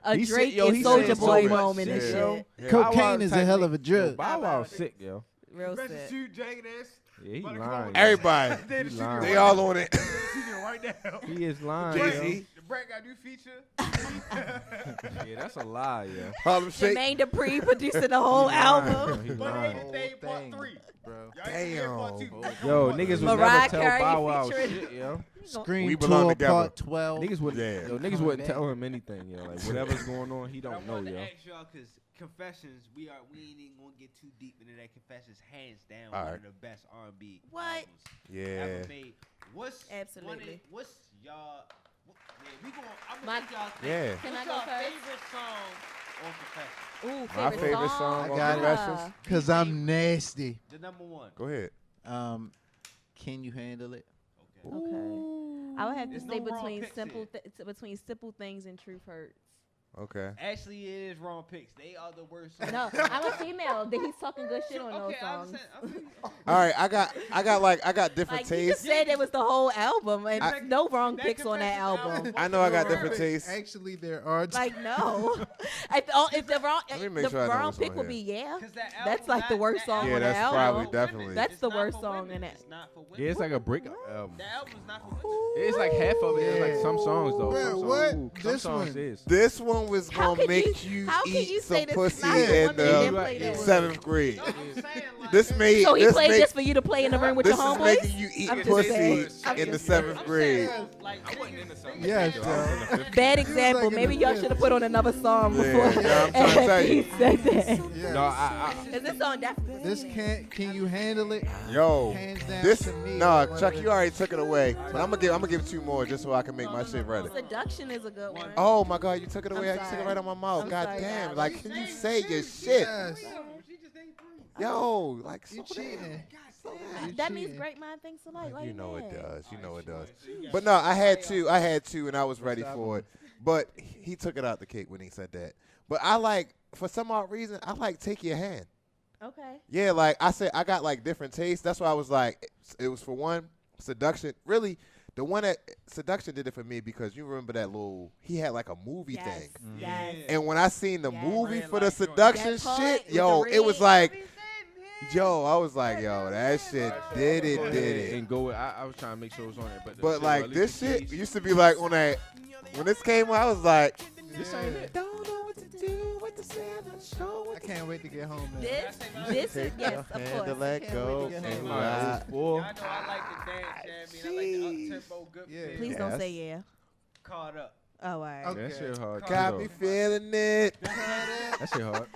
a He Drake said- yo, and he Soulja said Boy so much moment and shit. shit. Yeah. Cocaine is a hell of a drug. Bow Wow sick, yo. Real Rest sick. you, jagged ass. Yeah, he About to lying. come yo. Everybody, They in the studio lying. they right all now. on it. They in the studio right now. He is lying, Jay-Z. yo. The Brad got a new feature. Yeah, that's a lie, yo. Harlem Shake. Jermaine Dupri producing the whole album. He But lying. anything part thing, 3. bro. Y'all ain't hear part Damn. 2. Yo, niggas would Mariah never tell Carey Bow Wow featuring- shit, yo. Scream We belong Tour together. Part 12. Niggas wouldn't, Yeah. yo, niggas Coming wouldn't back. tell him anything, yo. Like whatever's going on, he don't know, I wanted yo. to ask y'all because Confessions, we ain't even gonna get too deep into that. Confessions, hands down, All one right. of the best R&B What? albums Yeah. ever made. What's Absolutely. What's y'all? Man, we going I'm My- gonna make y'all think. Yeah. Can I What's go y'all first? favorite song on Confessions? Ooh, My favorite song I on got it. Confessions. Cause I'm nasty. The number one. Go ahead. Can you handle it? Okay. Okay. I would have to There's say no wrong between picks between simple things and truth hurts. Okay. Actually, it is wrong picks. They are the worst. Songs. No, I'm a female. Then he's talking good shit on those Okay, I songs. understand. All right, I got different Like you just tastes. said, it was the whole album, and I- no wrong That picks on that Confessions album. album I know I got different tastes. Actually, there are. Like no, if the wrong Let me make sure I know wrong what's pick on would here. be yeah. 'Cause that That's album like the not- worst that song Yeah, on the that's album. probably for definitely. women. That's It's the not worst for song women. in it. It's not for women. Yeah, it's like a breakup album. The album's not for women. It's like half of it. It's like some songs though. Bruh, Some songs, what? some This songs one. is. This one was How gonna could make you- you how could eat you some say this is pussy not for in women and then the play this? 7th grade. No, I'm saying, like, This made So he this played make- this for you to play in the room with this your is homeboys? making you eat I'm just pussy saying. I'm in the just 7th I'm grade. saying, like, I wasn't in the song. Yes, Yo, I was in the Joe. fifth Bad He was example. like in Maybe the y'all fifth. should have put on another song Yeah, before yeah, I'm trying to tell he you. said that. Yeah. No, I Cause this song definitely. This can you handle it? Yo, Hands down this to me, nah, one Chuck, of the- you already took it away. But I'm gonna give 2 more just so I can make my shit ready. Seduction is a good one. Oh my God, you took it I'm away. I took sorry. it right on my mouth. I'm God sorry, damn, guys. like can you say your shit? Yes. Yo, like You slow down. cheating. You That means cheating. great mind thinks alike. Like You know it that. does. You know it does. But no, I had two, and I was ready for it. But he took it out the cake when he said that. But I like, for some odd reason, I like Take Your Hand. Okay. Yeah, like I said, I got like different tastes. That's why I was like, it was for one, Seduction. Really, the one that Seduction did it for me because you remember that little, he had like a movie Yes. thing. Yes. And when I seen the Yes. movie Red for the light joint. Seduction That part shit, with yo, the it was red. like, yo, I was like, yo, that shit did it. and go. I was trying to make sure it was on there, but But shit, like at least this the shit keys- used to be like on that when this came out, I was like, This ain't it. don't know what to do with the sound of the show. I can't wait to get home. Man. This is Take yes, your of hand course. to let Can't go wait to get and home. ride. Boy. I know I like the dance, Shabby. I like the up-tempo, good Yeah. feel. Please don't Yes. say yeah. Caught up. Oh, all right. Okay. That shit hard. too, Got though. me feeling it. That shit hard.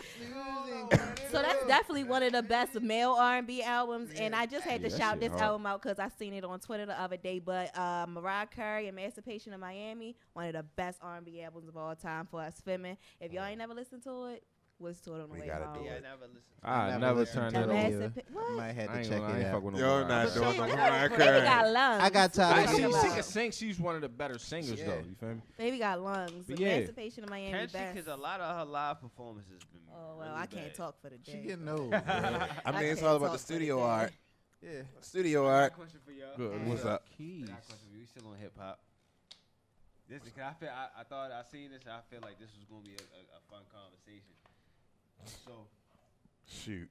So that's definitely one of the best male R&B albums, and I just had to Yeah, that shout shit this hard. album out because I seen it on Twitter the other day. But Mariah Carey, Emancipation of Miami, one of the best R&B albums of all time for us women. If y'all ain't never listened to it, Was to it on the We way gotta home. do Yeah, I it. never listened. I never turned it over. What? Might have I to ain't check gonna, I it ain't out. fuck with no Yo, Mariah not Carey. doing no Mariah Baby Carey. got lungs. I got tired Like, of What she, you these. she talking can about? sing. She's one of the better singers, Yeah. though. You feel me? Baby got lungs. But yeah. Emancipation of Miami Can she? best. Because a lot of her live performances been Oh well, really I can't bad. talk for the She day. getting old. I mean, it's can't all about talk the for studio day. art. Yeah. Studio I got a art. question for y'all. Good. What's up? I Keys. got a question for you. We still on hip hop. This is, I feel, I thought I seen this. And I feel like this was gonna be a fun conversation. So, Shoot.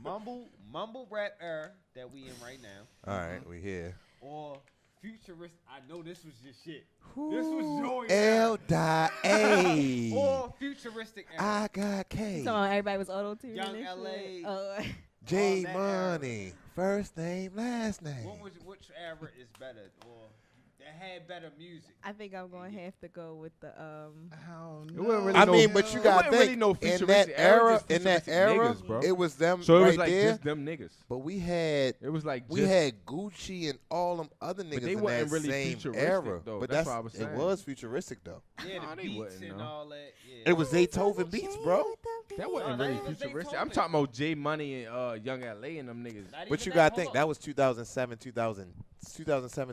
mumble rap era that we in right now, All right, we here. or futurist. I know this was your shit. This was your L dot A. or futuristic era. I got K. So everybody was auto tuning. Young LA. Oh. J that era. Money. First name, last name. Which era is better, or that had better music? I think I'm gonna have to go with the I don't It know. wasn't really I no- mean, but you it got wasn't to really think no in that futuristic era, just futuristic niggas, bro. it was them So it right was like there. just them niggas. But we had It was like we just, had Gucci and all them other niggas they in wasn't that really same futuristic, era. though. But That's what I was it saying. was futuristic though. Yeah, Nah, the they beats wouldn't, and no. all that. Yeah. It was Zaytoven beats, bro. that wasn't No, really not even futuristic. Zaytoven. I'm talking about J Money and Young LA and them niggas. Not But even you that. got to Hold think up. that was 2007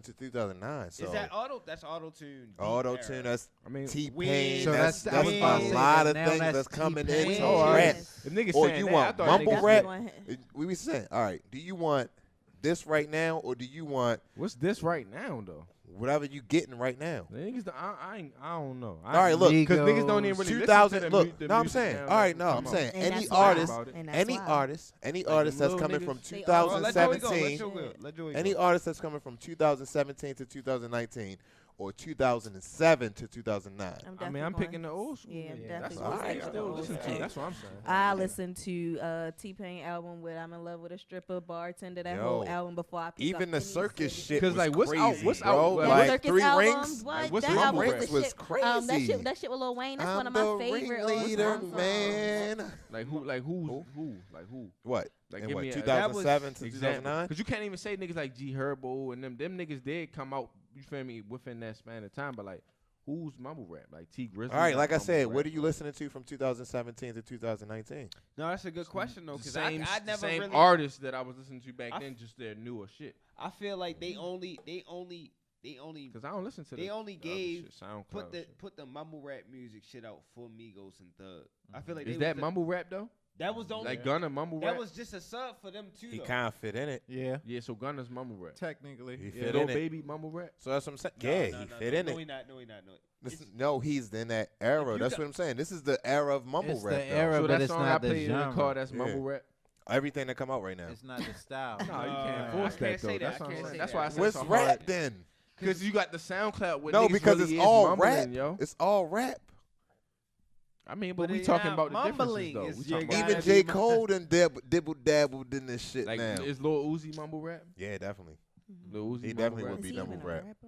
to 2009. So Is that auto? That's auto tune. auto tune. That's I mean, T-Pain. So That's that's- I was about to a say lot that of now things that's that's coming T-Pain. into Oh, all rap. right. If niggas Or saying you that, want I thought mumble niggas- rap? We be saying, all right, do you want this right now or do you want What's this right now though? whatever you getting right now? The niggas, I don't know. All right, look, because niggas don't even really 2000. listen to Look, the no, I'm music saying, now all that right, no, come I'm out. saying And any that's why. artist, And that's any why. artist, any Like artist them that's little coming niggas? from They all- Oh, let Joey go. 2017, Let Joey any go. artist that's coming from 2017 to 2019 or 2007 to 2009. I mean, I'm picking the old school. Yeah, I'm niggas. definitely That's going what I with the still old listen school. to. That's what I'm saying. I listened to T-Pain album with "I'm in Love with a Stripper," "Bartender," that Yo, whole album before I picked Even up the any circus city. shit 'Cause, was like, what's out- crazy, what's bro. out- That Like circus 3 album, Rings. what? what's That Mumble album Rap? was the was shit. crazy. That shit with Lil Wayne. That's I'm one of my the favorite Lil ringleader, Wayne songs. man. Like who? Like who? What? Like In give what, me a 2007 to 2009? Because you can't even say niggas like G Herbo and them. Them niggas did come out. You feel me? Within that span of time, but like, who's mumble rap? Like T Grizzly. All right, like I mumble said, rap. what are you listening to from 2017 to 2019? No, that's a good question though, The because same, I never same really. artists that I was listening to back I then, just their newer shit. I feel like they only Because I don't listen to They the, only the other gave- shit, SoundCloud put the shit. put the mumble rap music shit out for Migos and Thug. I feel like Is they that was the- mumble rap though? That was the only. Like Gunna mumble that rap? was just a sub for them too. He though. kind of fit in it. Yeah, Yeah, so Gunna's mumble rap. technically. He Yeah, fit Lil in it. Baby mumble rap. So that's what I'm saying. No, Yeah, no, he no, fit no, in no, it. he not. No, he not. No. Listen, no, he's in that era. you That's got- what I'm saying. This is the era of mumble It's rap. the though. era, So but that it's song I not the played in the car, genre. that's Yeah. mumble rap. Everything that come out right now. It's not the style. No, you can't I force can't that say though. that. That's I what I'm can't saying. say That's that. why I said What's so rap hard. then? Because you got the SoundCloud with No, niggas because really it's is all mumbling, rap. yo. It's all rap. I mean, but But we it's talking not about the differences mumbling, though. it's We your talking guy about Even that J. be- Cole and dibble dabbled in this shit like now. is Lil Uzi mumble rap? Yeah, definitely. Lil Uzi He mumble definitely rap? would be Is he mumble even a rap. rapper?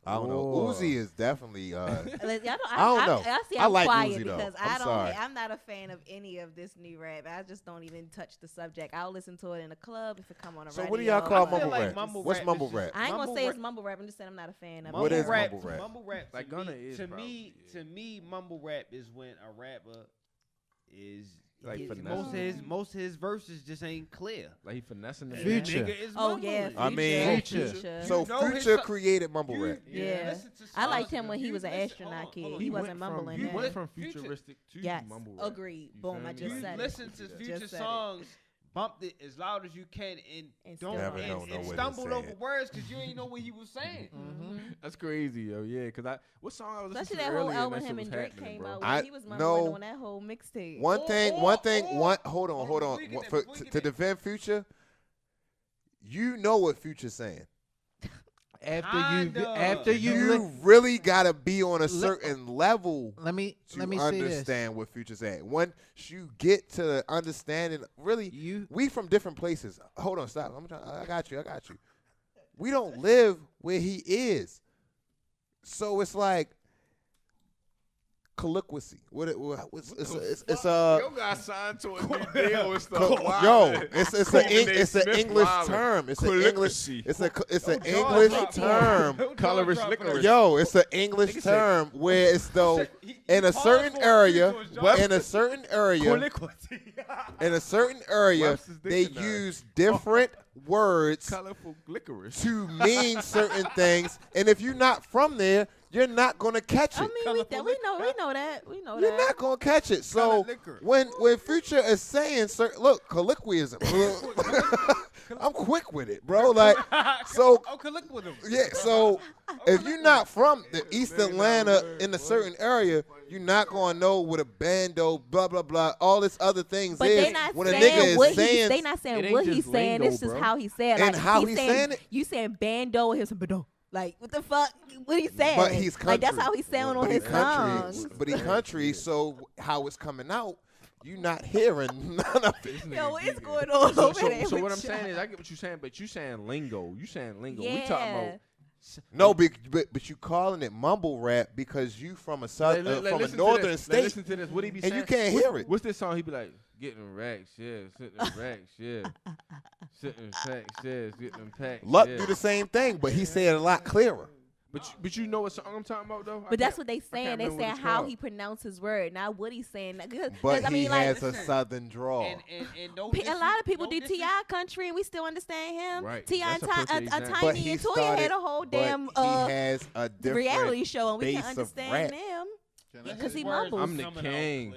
I don't know. Whoa. Uzi is definitely. I don't know. I see. I I'm like quiet Uzi, though. because I'm sorry. I'm not a fan of any of this new rap. I just don't even touch the subject. I'll listen to it in a club if it come on a So radio. what do y'all call I feel mumble like rap? mumble What's rap mumble is just- rap? I ain't gonna Mumble say rap- it's mumble rap. I'm just saying I'm not a fan of What it. is mumble rap? Mumble rap. Like to Gunna me, is to probably, me, yeah. to me, mumble rap is when a rapper is Like his- finessing. most of his verses just ain't clear. Like he finessing the Future. Nigga is Oh yeah, mumbling. I mean, Future. So You know his Future so- created mumble You- rap. Yeah. listen to I liked songs, him when he you was an listen- astronaut hold on, kid. hold on. He You wasn't went mumbling He then. went from Future- futuristic to Yes, mumble rap. agreed. You Boom, feel I me? just You said it. listen to Just Future said it. songs, bump it as loud as you can, and And don't still Never don't know and what he stumbled over said. words because you ain't know what he was saying. That's crazy, yo. Yeah, cause what song I was Especially listening that to whole earlier, album and that him shit and was Drake happening, came bro. out with. I He was mumbling know- on that whole mixtape. One thing. Hold on. Before we get there, before we get To there. defend Future, you know what Future's saying. After you You really gotta be on a certain level let me to say this. understand what Future's saying. Once you get to the understanding, really, we from different places. Hold on, stop. I got you. We don't live where he is, so it's like colloquy. It's Yo got signed to a new deal and stuff. It's an English term. It's an English. It's an English term. Colorist licorice. Yo, it's an English term where it's though in a certain area, they use different words Colorful licorice. to mean certain things, and if you're not from there, you're not gonna catch it. I mean, we know that. You're not gonna catch it. So when Future is saying, look, colloquialism, I'm quick with it, bro. Like, so yeah. So if you're not from the East Atlanta in a certain area, you're not gonna know what a bando, blah blah blah, all this other things But is. they not When a saying nigga what is saying, they not saying what he's saying. lingo, It's just bro. how he said. And like, how he's saying it? You saying bando and he's bando. Like, what the fuck? What he saying? but he's country. like that's how he's sound on his country. tongue. But he country, so how it's coming out, you not hearing none of it. Yo, what is going on So over there? what with I'm saying y'all? is, I get what you're saying, but you saying lingo. You saying lingo. Yeah. We talking about. No, but you calling it mumble rap because you from a south, from a listen to northern this. state, Listen to this. What he be and saying? you can't hear it. What's this song? He be like, getting racks, yeah, sitting racks, yeah, sitting packs, yeah, getting packs. Luck yeah. do the same thing, but he said it a lot clearer. But you know what song I'm talking about though? But that's what they saying. They saying how he pronounced his word, not what he's saying. But I mean, he like, has a southern drawl. And a lot of people do T.I. country, and we still understand him. Right. T.I. That's a perfect and example. But Tiny he and Toya started- had a whole but damn he has a different reality show, and we base can of understand rap. them because he mumbles. I'm the king.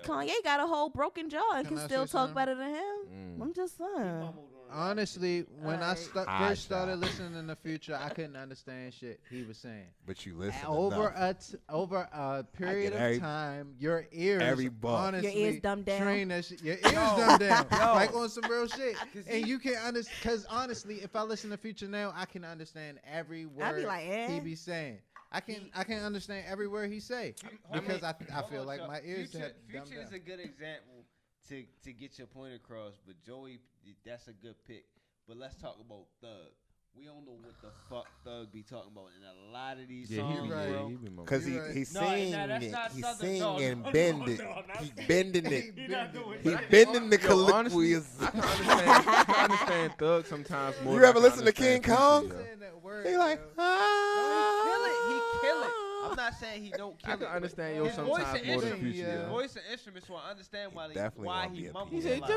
Kanye got a whole broken jaw and Can can I still say talk something? better than him. I'm just saying. Honestly, when I Hi, first started Shop. listening in the future, I couldn't understand shit he was saying. But you listen Over enough. over a period every- of time, your ears every bar. honestly Your ears dumbed down. train that shit. Your ears dumbed down, like on some real shit. And you can understand, because honestly, if I listen to Future now, I can understand every I be word like, eh. he be saying. I can understand every word he say because I feel like my ears have dumbed Future is down. a good example to get your point across, but Joey, that's a good pick. But let's talk about Thug. We don't know what the fuck Thug be talking about in a lot of these songs, right. bro. Because You're right. he's No, singing that's it. not He's Southern. singing No, and no, bend no, it. no, not He that. bending it. He not doing He that. bending the Yo, honestly, colloquialism. I can understand Thug sometimes more. You than I ever can listen to understand King Future, Kong? yo. Saying that word, He like, yo. He kill it. I'm not saying he don't kill I it. can understand yo His voice sometimes and more than instruments, Future. yeah. yo. voice and instruments, so I understand why definitely why wanna be he a mumbles He a said, lot.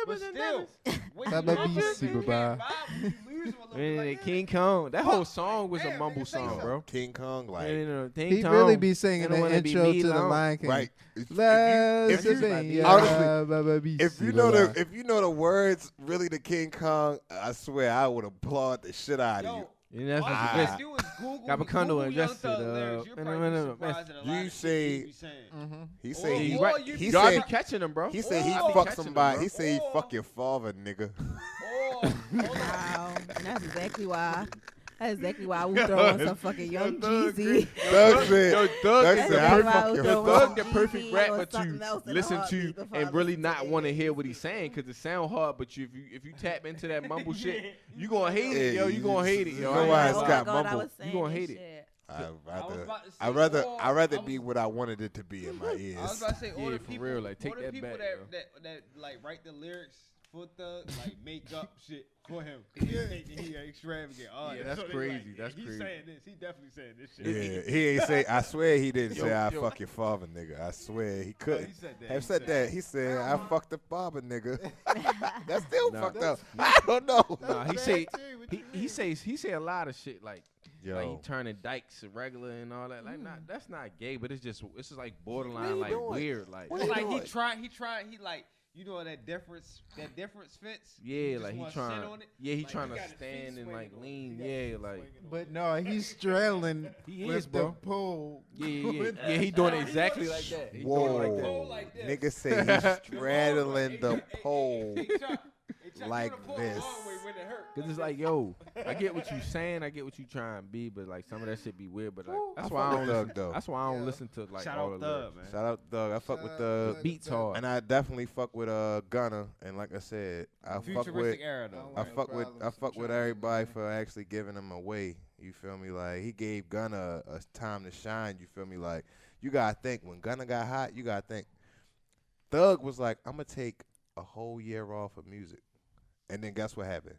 But still, when you Baba mumble, BC, you baba. can't vibe when you lose him a little bit. Man, Like, King Kong. That whole song was a damn, mumble nigga, say song, something. bro. King Kong, like, King He Kong, really be singing and it the wanna be intro me to the long. Lion King. right. Let's if you- be honestly, Baba BC, If you know baba. the words really to King Kong, I swear I would applaud the shit out of you. And that's all you what gotta you do is Google, Got Wakanda Google Young invested, Thug lyrics. You're probably no, surprised at a lot You of shit say- he be saying. He Or- say he or right. you he Y'all said- be catching him, bro. he said he Oh. fuck Catching somebody. them, He said he Oh. fuck your father, nigga. Wow, and that's exactly why. That's exactly why I would throw on some fucking Young Jeezy. Doug said, Yo, Doug Thug said, is I the fuck Thug your the Thug father. the perfect Jeezy rapper or something to else in a listen heartbeat to before I and really listen not to want to it. hear what he's saying because it sound hard. But if you tap into that mumble shit, you gonna hate it, yo. You gonna hate it, yo. You know why it's Oh my got God, I mumble. was saying You gonna this hate it. shit. I'd rather be what I wanted it to be in my I was ears. about to say, all Yeah, the for people, real, like, take all the that people back, that like write the lyrics for Thug, like make up shit for him. He extravagant. Oh, Yeah, that's so they crazy. like, That's he's crazy. saying this. He definitely saying this shit. Yeah, he ain't say. I swear he didn't Yo, say I yo. fuck your father, nigga. I swear he couldn't. he said that. Have He said said that. He said I fucked the father, nigga. That's still Nah, fucked up. I don't know. Nah, he say a lot of shit like he Yo, turning dykes regular and all that. Like, not that's not gay, but it's just like What borderline, are you like doing? weird, like. What It's you like doing? he like, you know that difference fits. Yeah, You just like he wanna trying. sit on it. Yeah, he Like, trying he to got his feet stand and swinging like on it. lean. He got his Yeah, feet like. swinging on it. But no, he's straddling He with is, the bro. pole. Yeah, he doing exactly like that. He doing it like that. Whoa, like this. nigga say he's straddling the pole Chuck, like you the pole this. the long way when it hurt. Cause it's like, yo, I get what you saying, I get what you trying to be, but like some of that shit be weird. But like that's I why I fuck don't with listen. Thug, though. That's why I don't listen to like Shout all out the Thug, lyrics. man. Shout out Thug. I fuck with the Beats hard. and I definitely fuck with Gunna. And like I said, I fuck with Futuristic era though. I fuck with everybody for actually giving him away. You feel me? Like he gave Gunna a time to shine. You feel me? Like you gotta think when Gunna got hot, you gotta think Thug was like, I'm gonna take a whole year off of music, and then guess what happened?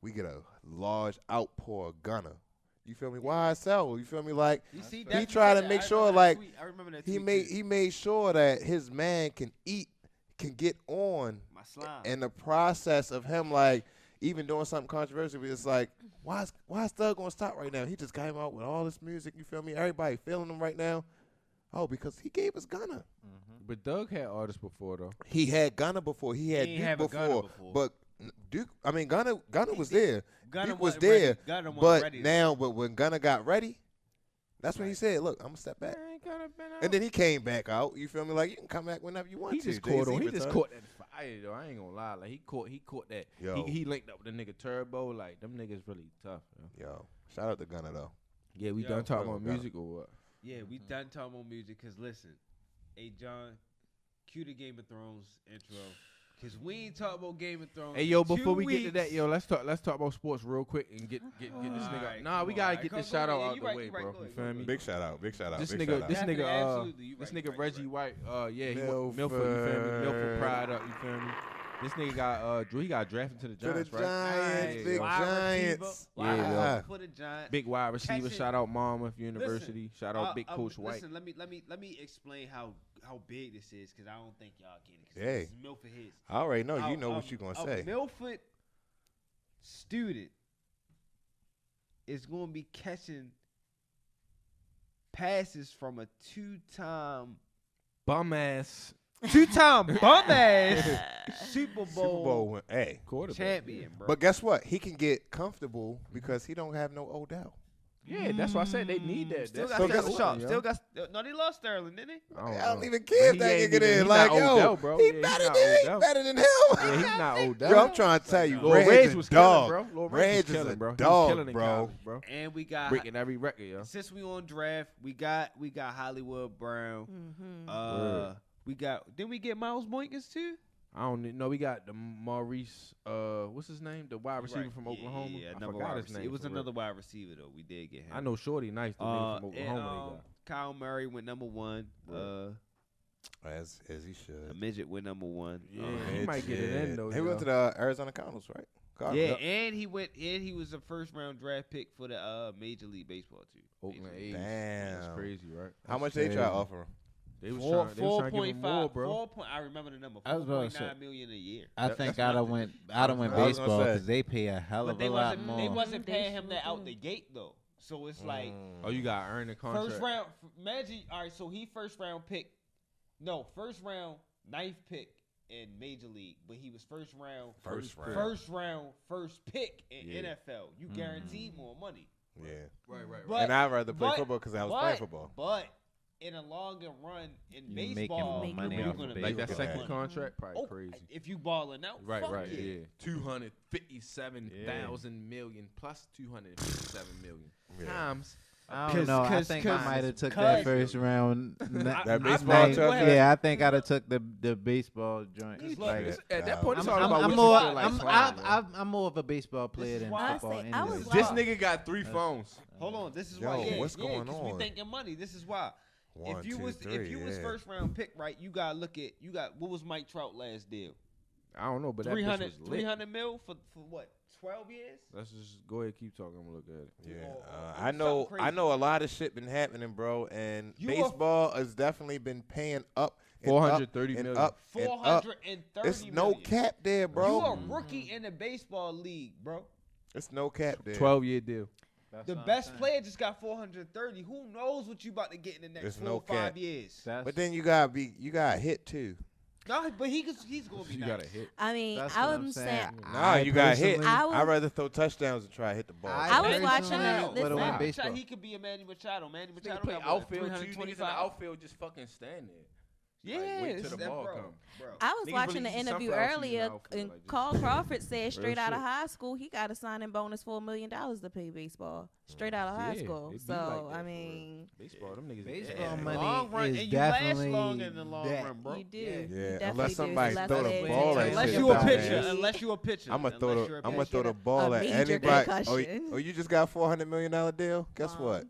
We get a large outpour of Gunna. You feel me? YSL. You feel me? Like he tried to make sure, like he made sure that his man can get on, and the process of him like even doing something controversial. It's like why is Thug gonna stop right now? He just came out with all this music. You feel me? Everybody feeling him right now. Oh, because he gave us Gunna. But Thug had artists before though. He had Gunna before. He had Duke before. But Duke, I mean Gunna was there. Duke was there. But now, but when Gunna got ready, that's when he said, "Look, I'm gonna step back." And then he came back out. You feel me? Like you can come back whenever you want he to. Just caught on. He just caught that fire though. I ain't gonna lie. Like he caught that. He linked up with the nigga Turbo. Like them niggas really tough. Yo, shout out to Gunna though. Yeah, we done talking about music or what? Yeah, we done talking about music. Cause listen, hey John, cue the Game of Thrones intro. Cause we ain't talking about Game of Thrones. Hey yo, before we get to that, yo, let's talk about sports real quick and get this nigga. Right, nah, we gotta get this shout out out the way, bro. You feel me? Big shout out. Big shout out. This big nigga, shout this out. nigga, Reggie White. Yeah, he went Milford. You feel me? Milford Pride up. You feel me? This nigga got Drew. He got drafted to the Giants, right? Giants, big Giants. Yeah, for the Giants. Big wide receiver. Shout out Monmouth University. Shout out Big Coach White. Listen, let me explain how big this is, because I don't think y'all get it. Hey, this is Milford hits. I already know. You know what you gonna say. A Milford student is gonna be catching passes from a two-time bum ass Super Bowl hey, champion, bro. But guess what? He can get comfortable because he don't have no Odell. Yeah, that's why I said they need that. Still got no, they lost Sterling, didn't they? I don't even care if they can get in. Like, yo, he better than him. Yeah, he's not Odell. Yo, I'm trying to tell you, Reg was dog. killing, bro. Reg is a dog, bro. And we got breaking every record, yo. Since we on draft, we got Hollywood Brown. Didn't we get Miles Boykins too? I don't know. We got the Maurice, what's his name? The wide receiver from Oklahoma. Yeah, I forgot his name. It was another wide receiver though. We did get him. I know Shorty nice. The nigga from Oklahoma. Kyle Murray went number 1. As he should. A midget went number 1. Yeah, he might get it in though. He went to the Arizona Cardinals, right? Yeah, and he was a first round draft pick for the Major League Baseball too. Oakland A's. Damn, that's crazy, right? How much they try to offer him? They was trying to give him more, bro. I remember the number. $4.9 million a year. I think I'd have went baseball because they pay a hell of a lot more. They wasn't paying him that out the gate though. So it's like, oh, you got to earn the contract. First round, imagine. All right, so he first round, 9th pick in Major League, but he was first pick in NFL. You guaranteed more money. Yeah, right. And I'd rather play football because I was playing football. But in a longer run in baseball, making more money off of like that baseball. second contract, probably crazy. If you balling out, right, yeah. 257,000 million plus 257 million times. I don't know. I think I might have took that first round. That baseball joint. Yeah, I think I'd have took the baseball joint. At that point, it's all about I'm more of a baseball player than football. Anyway. This nigga got 3 phones. Hold on, this is why. What's going on? We thinking money. This is why. One, if you was first round pick, right, you gotta look at what was Mike Trout last deal? I don't know, but 300 mil for what? 12 years? Let's just go ahead, keep talking. I'm gonna look at it. Yeah, I know a lot of shit been happening, bro, and baseball has definitely been paying up. 430 million. Up, 430 It's million. no cap there, bro. You a rookie in the baseball league, bro. It's no cap there. 12-year deal. The best player just got 430. Who knows what you about to get in the next 4 or 5 years? But then you got hit too. No, but he's gonna be. You nice. gotta hit. I mean, I'm saying. Nah, you got hit. I'd rather throw touchdowns than try to hit the ball. I was watching He could be a Manny Machado. Manny Machado play got outfield. 325. Outfield just fucking stand there. Yeah, wait till the ball come. I was watching the interview earlier, and Carl Crawford said straight out of high school he got a signing bonus for $1 million to play baseball. Straight out of high school. So I mean, baseball, them niggas. Baseball money is and definitely you last long in the long run, bro. You do. Yeah, unless somebody throw the ball at unless shit. you a pitcher. Unless you a pitcher. I'm gonna throw the ball at anybody. Oh, you just got $400 million deal? Guess what?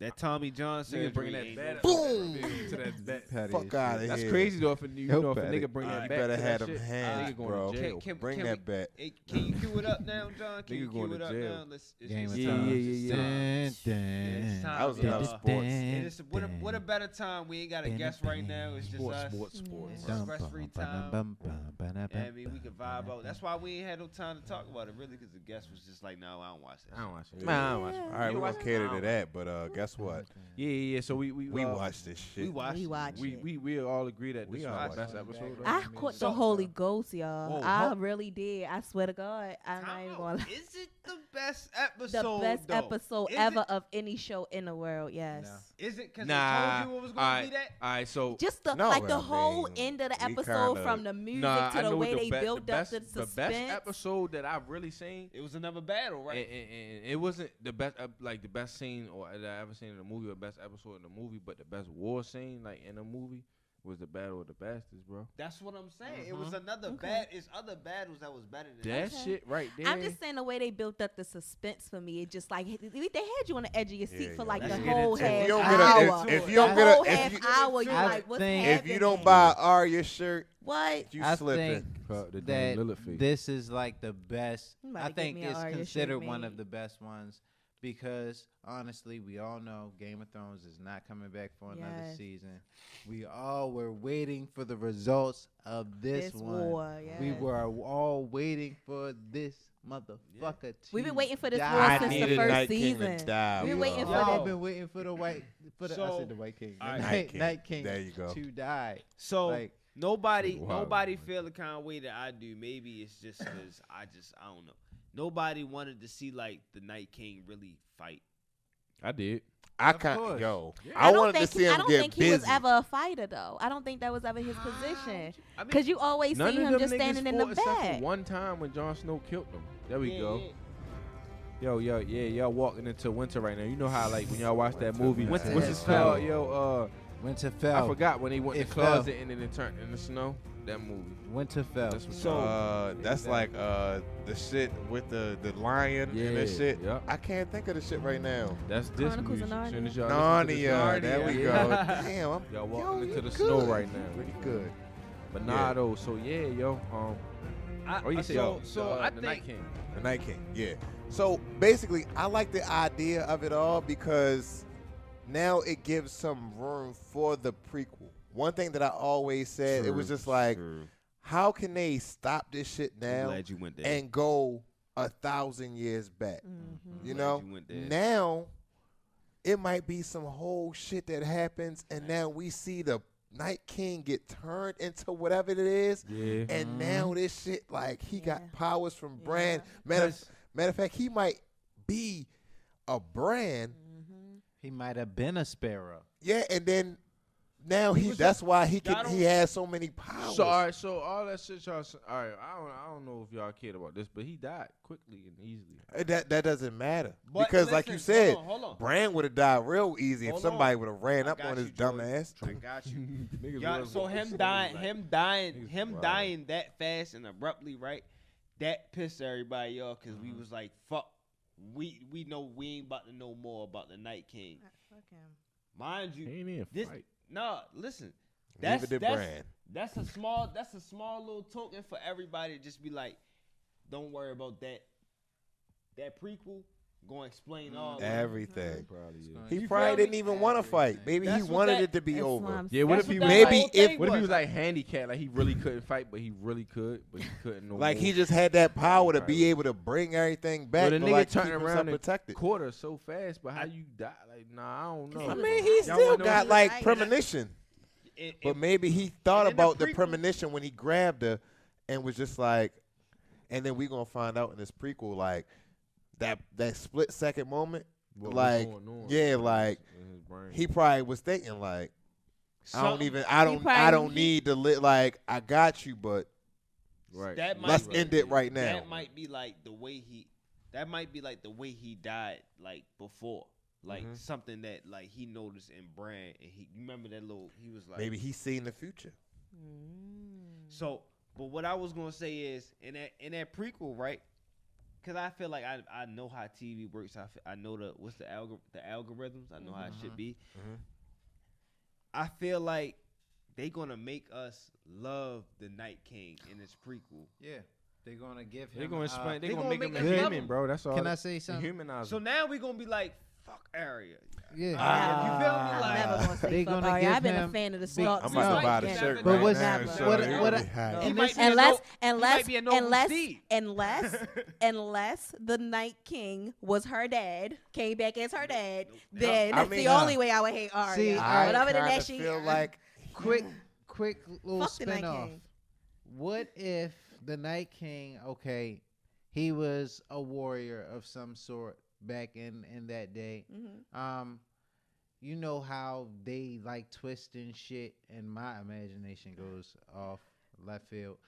That Tommy John surgery. Niggas bringing that ain't bat no- Boom. to that bat. Fuck out of That's here. crazy though. If a nigga bring You that bat, better to have that them shit, hands, nigga going bro. to jail. Bring can that we- bet. Hey, can you cue it up now, John? Can you Nigga going cue it to up jail. now? Let's, it's Game of it's Thrones. time. Yeah. It's time, That was y'all. enough sports. And it's, what a better time. We ain't got a guest right now. It's just us. Sports. It's ScressFree time. I mean, we can vibe out. That's why we ain't had no time to talk about it, really, because the guest was just like, no, I don't watch that. I don't watch it. Man, I don't watch it. All right, we're going to cater to that, but guess what? Yeah. So we watched this shit. We watched. We watched it. We all agree that We this all was the watched best it. episode. I right? caught the So- Holy Ghost, y'all. Whoa, I ho- really did. I swear to God. I'm not even going to. Is it the best episode? The best though? episode Is ever it? of any show in the world. Yes. Is it because Nah. they told you it was going to be that? All right. So Just the No, like the I whole mean, end of the we episode, kinda- from the music nah, to I the know way the they built up the suspense. The best episode that I've really seen. It was another battle, right? And it wasn't the best, like the best scene or that I ever seen in a movie or best episode in a movie, but the best war scene like in a movie was the Battle of the Bastards, bro. That's what I'm saying. It was Mm-hmm. another It's other battles that was better than That shit right there. I'm just saying the way they built up the suspense for me. It just like they had you on the edge of your seat Yeah, for yeah. like Let's the get whole into it. half If you don't hour. get a, if you The don't get whole a, half hour, you I like, what's think- if you don't happening? buy Arya shirt, What? you I slipping. think The that Lilith fee. this is like the best. You about I to get think me a it's Arya shirt considered one made. of the best ones because honestly, we all know Game of Thrones is not coming back for another Yes. season. We all were waiting for the results of this one. war. We yes. were all waiting for this motherfucker. To We've been waiting for this die. war I since need the a first Night King to season. die, We've been bro. waiting for Y'all that. been waiting for the white, I So- said the white king, the All right. Night King. There you go. To die. So Like, nobody Wow. feel the kind of way that I do. Maybe it's just because I don't know. Nobody wanted to see like the Night King really fight. I did. I Of can't. course. Yo, Yeah. I don't wanted to think see I him don't get think busy. he was ever a fighter though. I don't think that was ever his position. I mean, Because you always None see of him them just niggas standing in fought the except for back. one time when Jon Snow killed them. There we yeah, go. yeah. Yo, y'all walking into winter right now. You know how like when y'all watch that movie, what's Winter this has called? come. Yo, Winterfell. I forgot when they went in It the fell. closet and then it turned in the snow. That movie. Winterfell. That's what That's like the shit with the lion and that Yeah, shit. yeah. I can't think of the shit right now. That's this Chronicles music. of As soon as Narnia. y'all listen to this Narnia. shit- There we go. Yeah. Damn, I'm Y'all walking yo, into you the good. snow right now. Pretty good. But Yeah. nah, though. So yeah, yo. Or you say I the think Night King. The Night King. Yeah. So basically, I like the idea of it all because now it gives some room for the prequel. One thing that I always said, it was just like, how can they stop this shit I'm now glad you went there. and go 1,000 years back? Mm-hmm. You Glad know, you went there. now it might be some whole shit that happens, and now we see the Night King get turned into whatever it is, Yeah. and now this shit like he got Yeah. powers from Yeah. Bran. Matter of fact, he might be a Bran. He might have been a sparrow. Yeah, and then now that's why he has so many powers. So all right, so all that shit y'all. All right, I don't know if y'all cared about this, but he died quickly and easily. That doesn't matter But because, like you listen, said, hold on. Bran would have died real easy if Hold somebody on. would have ran I up got on his you, dumb Jordan. ass. I got you. Niggas Y'all, was so walking him slowly, dying, like- him wild. dying that fast and abruptly, right? That pissed everybody off because we was like, fuck, we know we ain't about to know more about the Night King. Fuck him. Mind you, He ain't even this fight. no, listen, Neither did Bran. that's a small little token for everybody to just be like, don't worry about that prequel. Gonna explain all that. Everything. Probably, yeah. He You probably feel didn't me? even want to fight. Maybe he That's what wanted that- it to be That's what over. I'm Yeah, what That's if he what that maybe whole if- thing What if he was? was like handicapped, like he really couldn't fight, but he really could, but he couldn't no Like more. he just had that power to Right. be able to bring everything back. But the but nigga like turning keep around himself and protected. caught her so fast, but how you die? Like, nah, I don't know. I mean, he Y'all still wanna know got who- like Right. premonition. But maybe he thought and in the about the prequel- premonition when he grabbed her and was just like, and then we gonna find out in this prequel like that split second moment, what was like going on yeah, like in his brain. he probably was thinking like, I don't probably- need to like I got you, but right. That might let's be- end it right now. That might be like the way he. That might be like the way he died, like before, like Mhm. something that like he noticed in Bran, and he you remember that little. He was like Maybe he's seen the future. So, but what I was gonna say is in that prequel, right? cause I feel like I know how TV works. I know the algorithms. I know how it should be. I feel like they gonna make us love the Night King in this prequel. Yeah. They're gonna give him. They're gonna explain. they They're gonna gonna make make us him love human, him. bro. That's all. Can I say something? Humanize So him. now we gonna be like, fuck Arya. Yeah. You feel me? I'm Like, never gonna say they fuck gonna Arya. give I've been a him fan of the big- Starks. I'm about to buy the But shirt But right what's now. what- so what- you're what- gonna be hyped. He might be a Unless the Night King was her dad, came back as her dad, then I that's mean, the only way I would hate Arya. See, but other than kinda that, she feel like quick little fuck the Night spin-off. King. What if the Night King, okay, he was a warrior of some sort back in that day. You know how they like twisting shit, and my imagination goes off left field.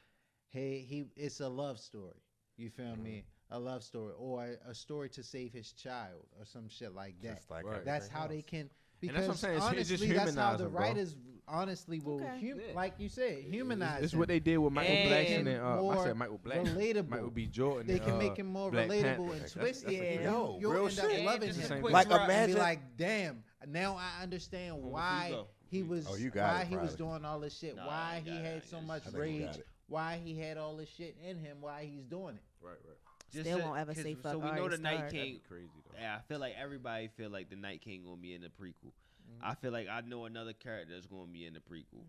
Hey, it's a love story. You feel me? A love story, or a story to save his child, or some shit like that. just like That's everything how they else. can. And that's what I'm Because saying, it's honestly, just that's how humanize the him, bro. writers honestly will, like you said, humanize. This is him. what they did with Michael And Blackson and more I said Michael Black, relatable. Michael B. Jordan. They and, can make him more Black relatable Panther. and That's twisted. a good Yo, point. You'll real end up shit. loving Just a him. quick Like, drop. And be imagine- like, damn. Now I understand why go? he was Oh, you got why it, he was probably. doing all this shit. Nah, Why I he got it, had I so guess. much I think you got rage. it. Why he had all this shit in him. Why he's doing it. Right. Still won't ever say fuck So we know Arya the Night Stark. King. Crazy though. Yeah, I feel like everybody feel like the Night King gonna be in the prequel. I feel like I know another character that's gonna be in the prequel.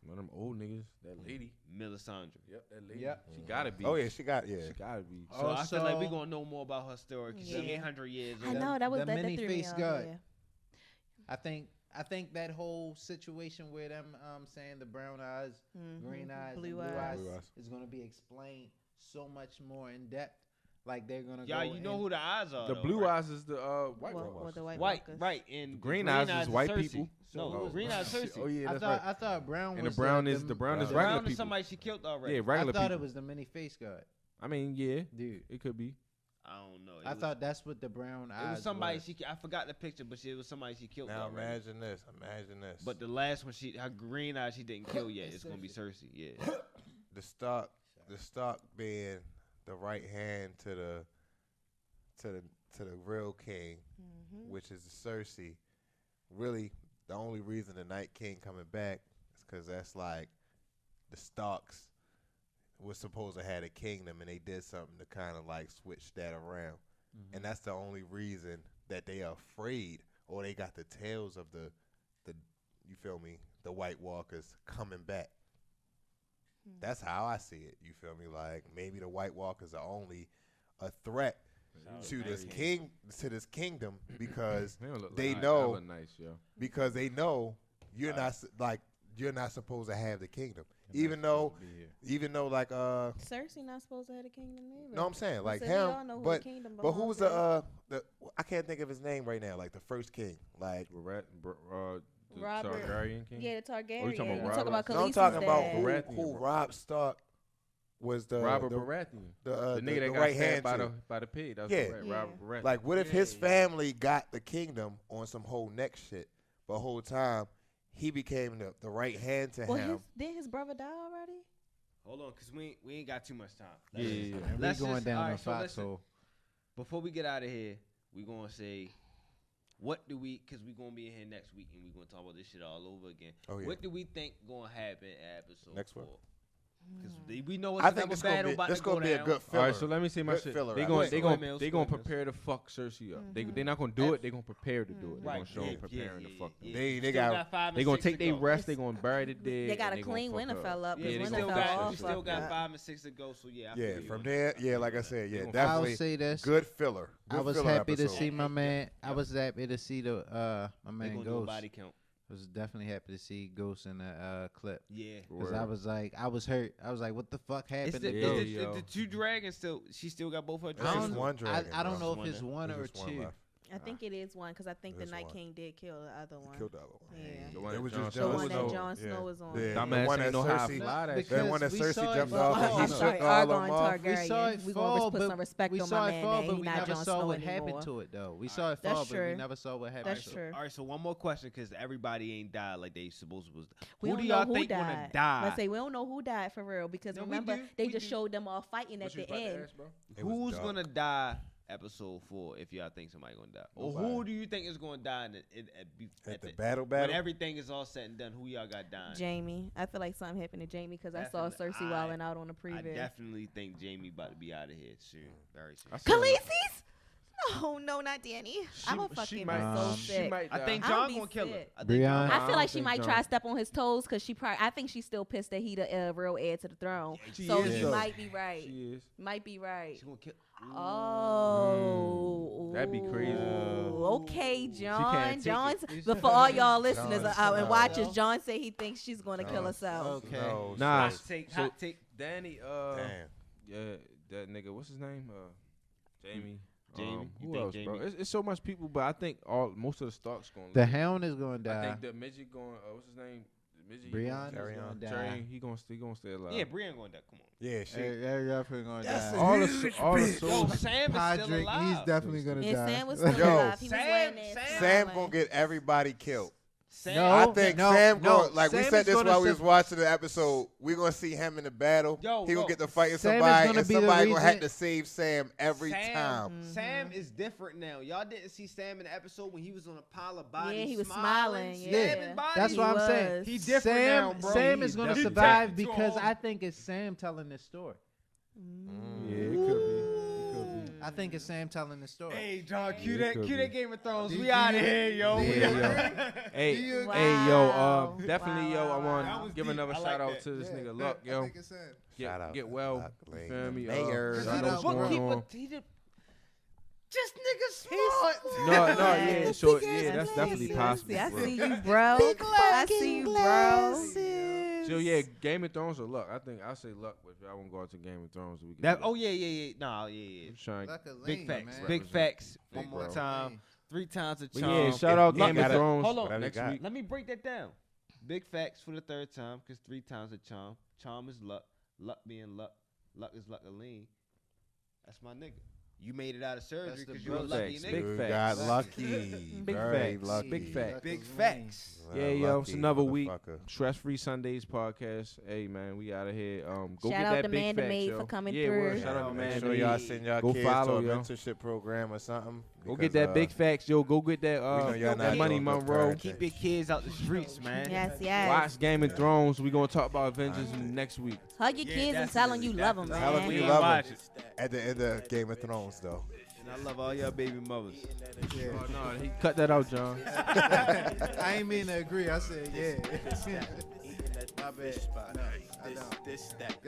One of them old niggas. That lady. Melisandre. Yep, that lady. Yep. She gotta be. Oh yeah, she gotta She gotta be. So I feel like we Also- gonna know more about her story because she's Yeah. 800 years I old. know that was the that threw me many-faced off. god. Yeah. I think that whole situation where them saying the brown eyes, green eyes, Blue and blue eyes. eyes Blue eyes. is gonna be explained so much more in depth. Like they're gonna Y'all, go you know in- who the eyes are. The though, blue right? eyes is the white What ones. the White White, Walkers. right? And the Green eyes is white Cersei. people. No, Oh, green eyes Cersei. Oh yeah, I that's thought right. I thought brown And was the brown the is the regular Brown people. is somebody she killed already. Yeah, I regular thought people. it was the many face god, I mean, yeah, dude. it could be. I don't know. I thought that's what the brown eyes. it was somebody was. I forgot the picture, but it was somebody she killed Now already. imagine this. Imagine this. But the last one, her green eyes, she didn't kill yet. It's gonna be Cersei. Yeah. the stock being the right hand to the real king, which is Cersei. Really, the only reason the Night King coming back is because that's like the Starks was supposed to have a kingdom, and they did something to kind of like switch that around, and that's the only reason that they are afraid, or they got the tales of the you feel me, the White Walkers coming back. That's how I see it. You feel me? Like maybe the White Walkers are only a threat to this kingdom because don't look they like know hella nice, yo. because they know you're not supposed to have the kingdom. Even though like Cersei not supposed to have a kingdom either. no, I'm saying like said we all him, know who but the kingdom but who's belongs the I can't think of his name right now. Like the first king, like The Robert. Targaryen king. Yeah, the Targaryen. Oh, you talking about You talk Robert? about no, I'm Khaleesi's talking about dad. who Baratheon. Rob Stark was the Robert the, Baratheon. the The nigga the that got right stabbed hand by to. the pig. That was Yeah. correct. Yeah. Robert Baratheon. Like, what if his family got the kingdom on some whole next shit, but the whole time he became the right hand to him? Didn't his brother die already? Hold on, cause we ain't got too much time. Yeah. And we Let's going just- down all the right, so listen. foxhole. Before we get out of here, we gonna say, what do we? Cause we gonna be in here next week and we gonna talk about this shit all over again. Oh, yeah. What do we think gonna happen at episode Next 4? one. Cause we know I it's think another this gonna battle be about this to gonna go be a down. good All filler. right, so let me say my Good shit. filler They out. gonna Wait, they wait, gonna Mills, they wait, gonna Mills. prepare to fuck Cersei up. They not gonna do it. They gonna prepare to do it. They Right, gonna show yeah, them preparing yeah, to fuck them. yeah. They Still got 5 and They gonna 6 take to their go. rest. They gonna bury the dead. They got and to gonna clean fuck her Winterfell up. Yeah, because they Winterfell still all got fucked up. 5 and 6 to go. So yeah, I yeah. feel you From on there, that. yeah, like I said, yeah, I'll definitely I'll say this. good filler. I Good was filler happy to episode. see my man. I was happy to see the my They man gonna do a Ghost. body count. I was definitely happy to see Ghost in the clip. Yeah. Because I was like, I was hurt. I was like, what the fuck It's happened the, to Yeah, Ghost? is the two dragons still. She still got both her It's I just dragons. don't, one dragon. I don't bro. know if One it's there. one There's or just one two. left. I think it is one because I think the There's Night one. King did kill the other one. Killed the other one. Yeah. The one It that was Jon just The Snow one was that on. Jon Snow was on. The Dumbass one ain't that know how to Cersei. fly that Because shit. That one that we Cersei saw it jumped fall. off and I'm he sorry, shook all them Argon off. We saw Targaryen. it We fall, gonna put but some respect we on saw my it man. fall, That but he we not never Jon saw Snow what anymore. happened to it though. We saw it That's fall, but true. we never saw what happened. That's to it. true. All right, so one more question because everybody ain't died like they supposed to. We Who don't do know y'all who think died. gonna die? Let's say we don't know who died for real because No, we remember do. they We just do. showed them all fighting at What you the was about to end. ask, bro? It was Who's dark. gonna die episode 4 if y'all think somebody gonna die? Or who Nobody. do you think is gonna die At the battle? when everything is all said and done? Who y'all got dying? Jamie. I feel like something happened to Jamie because I saw Definitely. Cersei wilding out on the I preview. definitely think Jamie about to be out of here soon. Very soon. I saw- Khaleesi's? Oh no, not Danny. I would fucking be so She sick. might I think die. I'll John be gonna kill her. sick. I think Brianna. Jon- I I feel don't like she think might Jon- try to step on his toes because I think she's still pissed that he the real heir to the throne. She So is, you though. might be right. She is. Might be right. She's gonna kill. Oh, That'd be crazy. Ooh, okay, John. can't take John's it. but for all y'all listeners John's out and no. watchers, John said he thinks she's gonna kill John's- herself. Okay. No, Nah. Cersei. Hot take. Danny, Damn. yeah, that nigga, what's his name? Jamie. Jamie? You Who think else, bro? Jamie? It's so much people, but I think most of the Starks going. The Hound is gonna I die. think the midget going. What's his name? The midget. Brian is Carry gonna on. die. Jerry, he gonna stay alive. Yeah, Brienne gonna die. Come on. Yeah, she. They're definitely gonna That's die. all the Yo, souls. Sam is still Podrick, alive. he's definitely gonna And die. Sam was still Yo, alive. He was Sam- laying there Sam Sam smiling. gonna get everybody killed. Sam, No, I think no, Sam no, gonna, like we Sam said is this gonna while we sur- was watching the episode. We're gonna see him in the battle. Yo, he gonna yo. get to fighting Sam is somebody, gonna and be the somebody gonna have reason- to save Sam every time. Sam is different now. Y'all didn't see Sam in the episode when he was on a pile of bodies. Yeah, he was smiling. smiling. Yeah. stabbing bodies. That's what I'm saying. was. He different Sam, now, bro. Sam He's is gonna definitely survive different. because I think it's Sam telling this story. Yeah, it could be. I think it's Sam telling the story. Hey, John, cue that Game of Thrones. Do We you- out of here, yo. do We you- out. Hey, Wow. hey, yo, definitely, Wow, yo. I wow, want wow. to give another I like shout out that. to this nigga Luck, yo. Shout out Get to well. Luck, You Lane, feel me? Mayor. You Shout know out what's to going on. Just nigga smart. No, yeah. Yes. So yeah, that's definitely possible, I bro. see you, bro. I see you, bro. So yeah, Game of Thrones or Luck? I think I say Luck, but if y'all want to go out to Game of Thrones, we can. That, do oh yeah. Nah, yeah. I'm trying. Big facts. man. Big facts. Big One more bro. time. 3 times a But charm. yeah, shout out Luck Game of gotta- Thrones. Hold on. Whatever Next you got. week. Let me break that down. Big facts for the 3rd time, because 3 times a charm. Charm is luck. Luck being luck. Luck is luck-a-lean. That's my nigga. You made it out of surgery That's the because you a bro lucky facts. nigga. Big You facts. got lucky. Big Very facts. lucky. Big facts. Big facts. Yeah, Well, yo, it's lucky, another week. motherfucker. ScressFree Sundays Podcast. Hey man, we out of here. Go Shout get out that to big Man to facts, Maid yo. for coming yeah, through. Word. Shout out to Make Man sure to y'all Maid. send y'all Go kids follow, to a yo. mentorship program or something. Go because, get that big facts, yo. Go get that know y'all that not money, doing good Monroe. parenting. Keep your kids out the streets, man. Yes. Watch Game of Thrones. We gonna talk about Avengers next week. Hug your kids and tell them you love them, Tell them man. you ain't love watch them at the end of Game of Thrones, though. And I love all y'all baby mothers. Oh no, he cut that out, John. I ain't mean to agree. I said yeah. My bad. No, I don't. This, that.